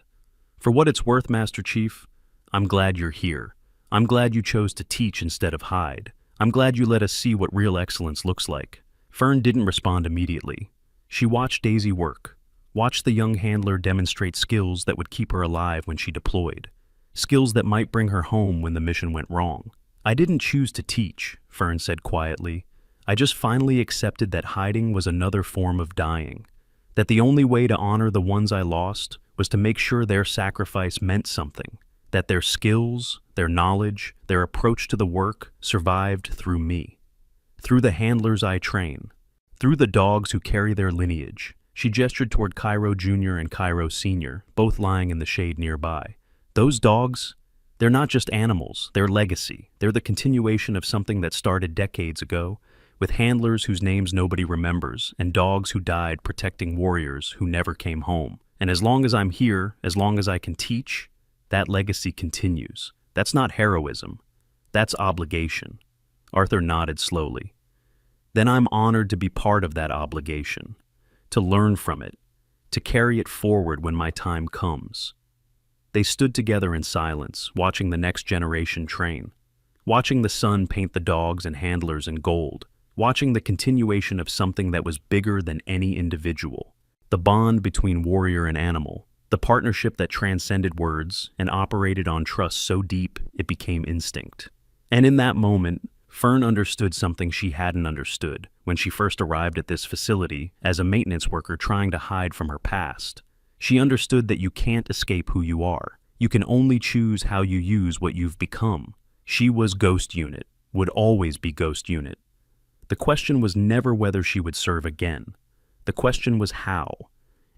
"For what it's worth, Master Chief, I'm glad you're here. I'm glad you chose to teach instead of hide. I'm glad you let us see what real excellence looks like." Fern didn't respond immediately. She watched Daisy work, watched the young handler demonstrate skills that would keep her alive when she deployed, skills that might bring her home when the mission went wrong. "I didn't choose to teach," Fern said quietly. "I just finally accepted that hiding was another form of dying, that the only way to honor the ones I lost was to make sure their sacrifice meant something, that their skills, their knowledge, their approach to the work survived through me, through the handlers I train, through the dogs who carry their lineage." She gestured toward Cairo Jr. and Cairo Sr., both lying in the shade nearby. "Those dogs, they're not just animals, they're legacy. They're the continuation of something that started decades ago, with handlers whose names nobody remembers, and dogs who died protecting warriors who never came home. And as long as I'm here, as long as I can teach, that legacy continues. That's not heroism. That's obligation." Arthur nodded slowly. "Then I'm honored to be part of that obligation, to learn from it, to carry it forward when my time comes." They stood together in silence, watching the next generation train, watching the sun paint the dogs and handlers in gold, watching the continuation of something that was bigger than any individual. The bond between warrior and animal, the partnership that transcended words and operated on trust so deep it became instinct. And in that moment, Fern understood something she hadn't understood when she first arrived at this facility as a maintenance worker trying to hide from her past. She understood that you can't escape who you are. You can only choose how you use what you've become. She was Ghost Unit, would always be Ghost Unit. The question was never whether she would serve again. The question was how.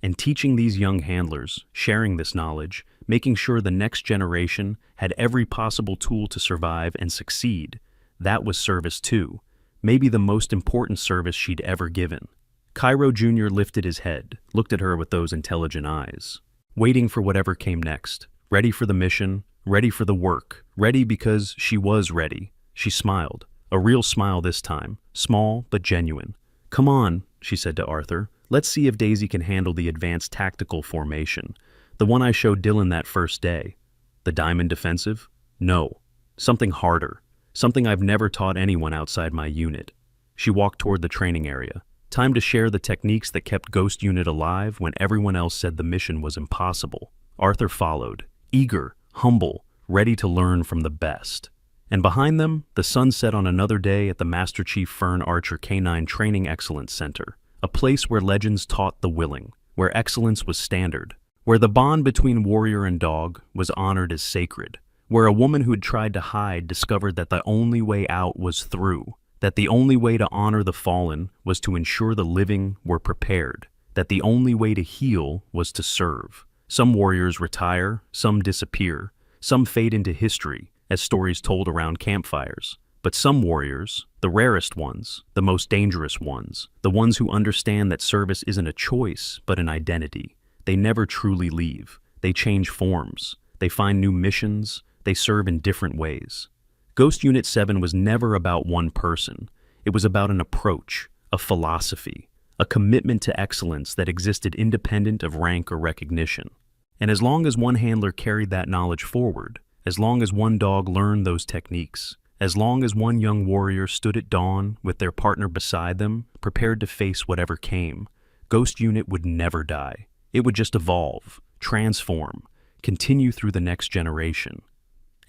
And teaching these young handlers, sharing this knowledge, making sure the next generation had every possible tool to survive and succeed, that was service too, maybe the most important service she'd ever given. Cairo Jr. lifted his head, looked at her with those intelligent eyes, waiting for whatever came next, ready for the mission, ready for the work, ready because she was ready. She smiled, a real smile this time, small but genuine. "Come on," she said to Arthur. "Let's see if Daisy can handle the advanced tactical formation, the one I showed Dylan that first day." "The diamond defensive?" "No, something harder, something I've never taught anyone outside my unit." She walked toward the training area. Time to share the techniques that kept Ghost Unit alive when everyone else said the mission was impossible. Arthur followed, eager, humble, ready to learn from the best. And behind them, the sun set on another day at the Master Chief Fern Archer Canine Training Excellence Center, a place where legends taught the willing, where excellence was standard, where the bond between warrior and dog was honored as sacred, where a woman who had tried to hide discovered that the only way out was through, that the only way to honor the fallen was to ensure the living were prepared, that the only way to heal was to serve. Some warriors retire, some disappear, some fade into history as stories told around campfires. But some warriors, the rarest ones, the most dangerous ones, the ones who understand that service isn't a choice but an identity, they never truly leave. They change forms. They find new missions. They serve in different ways. Ghost Unit 7 was never about one person. It was about an approach, a philosophy, a commitment to excellence that existed independent of rank or recognition. And as long as one handler carried that knowledge forward, as long as one dog learned those techniques, as long as one young warrior stood at dawn with their partner beside them, prepared to face whatever came, Ghost Unit would never die. It would just evolve, transform, continue through the next generation.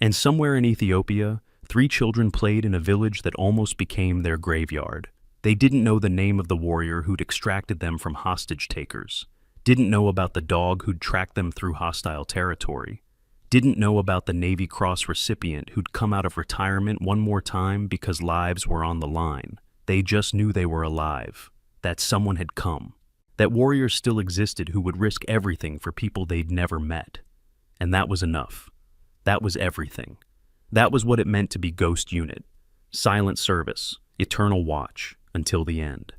And somewhere in Ethiopia, 3 children played in a village that almost became their graveyard. They didn't know the name of the warrior who'd extracted them from hostage takers, didn't know about the dog who'd tracked them through hostile territory, didn't know about the Navy Cross recipient who'd come out of retirement one more time because lives were on the line. They just knew they were alive, that someone had come, that warriors still existed who would risk everything for people they'd never met. And that was enough. That was everything. That was what it meant to be Ghost Unit. Silent service, eternal watch, until the end.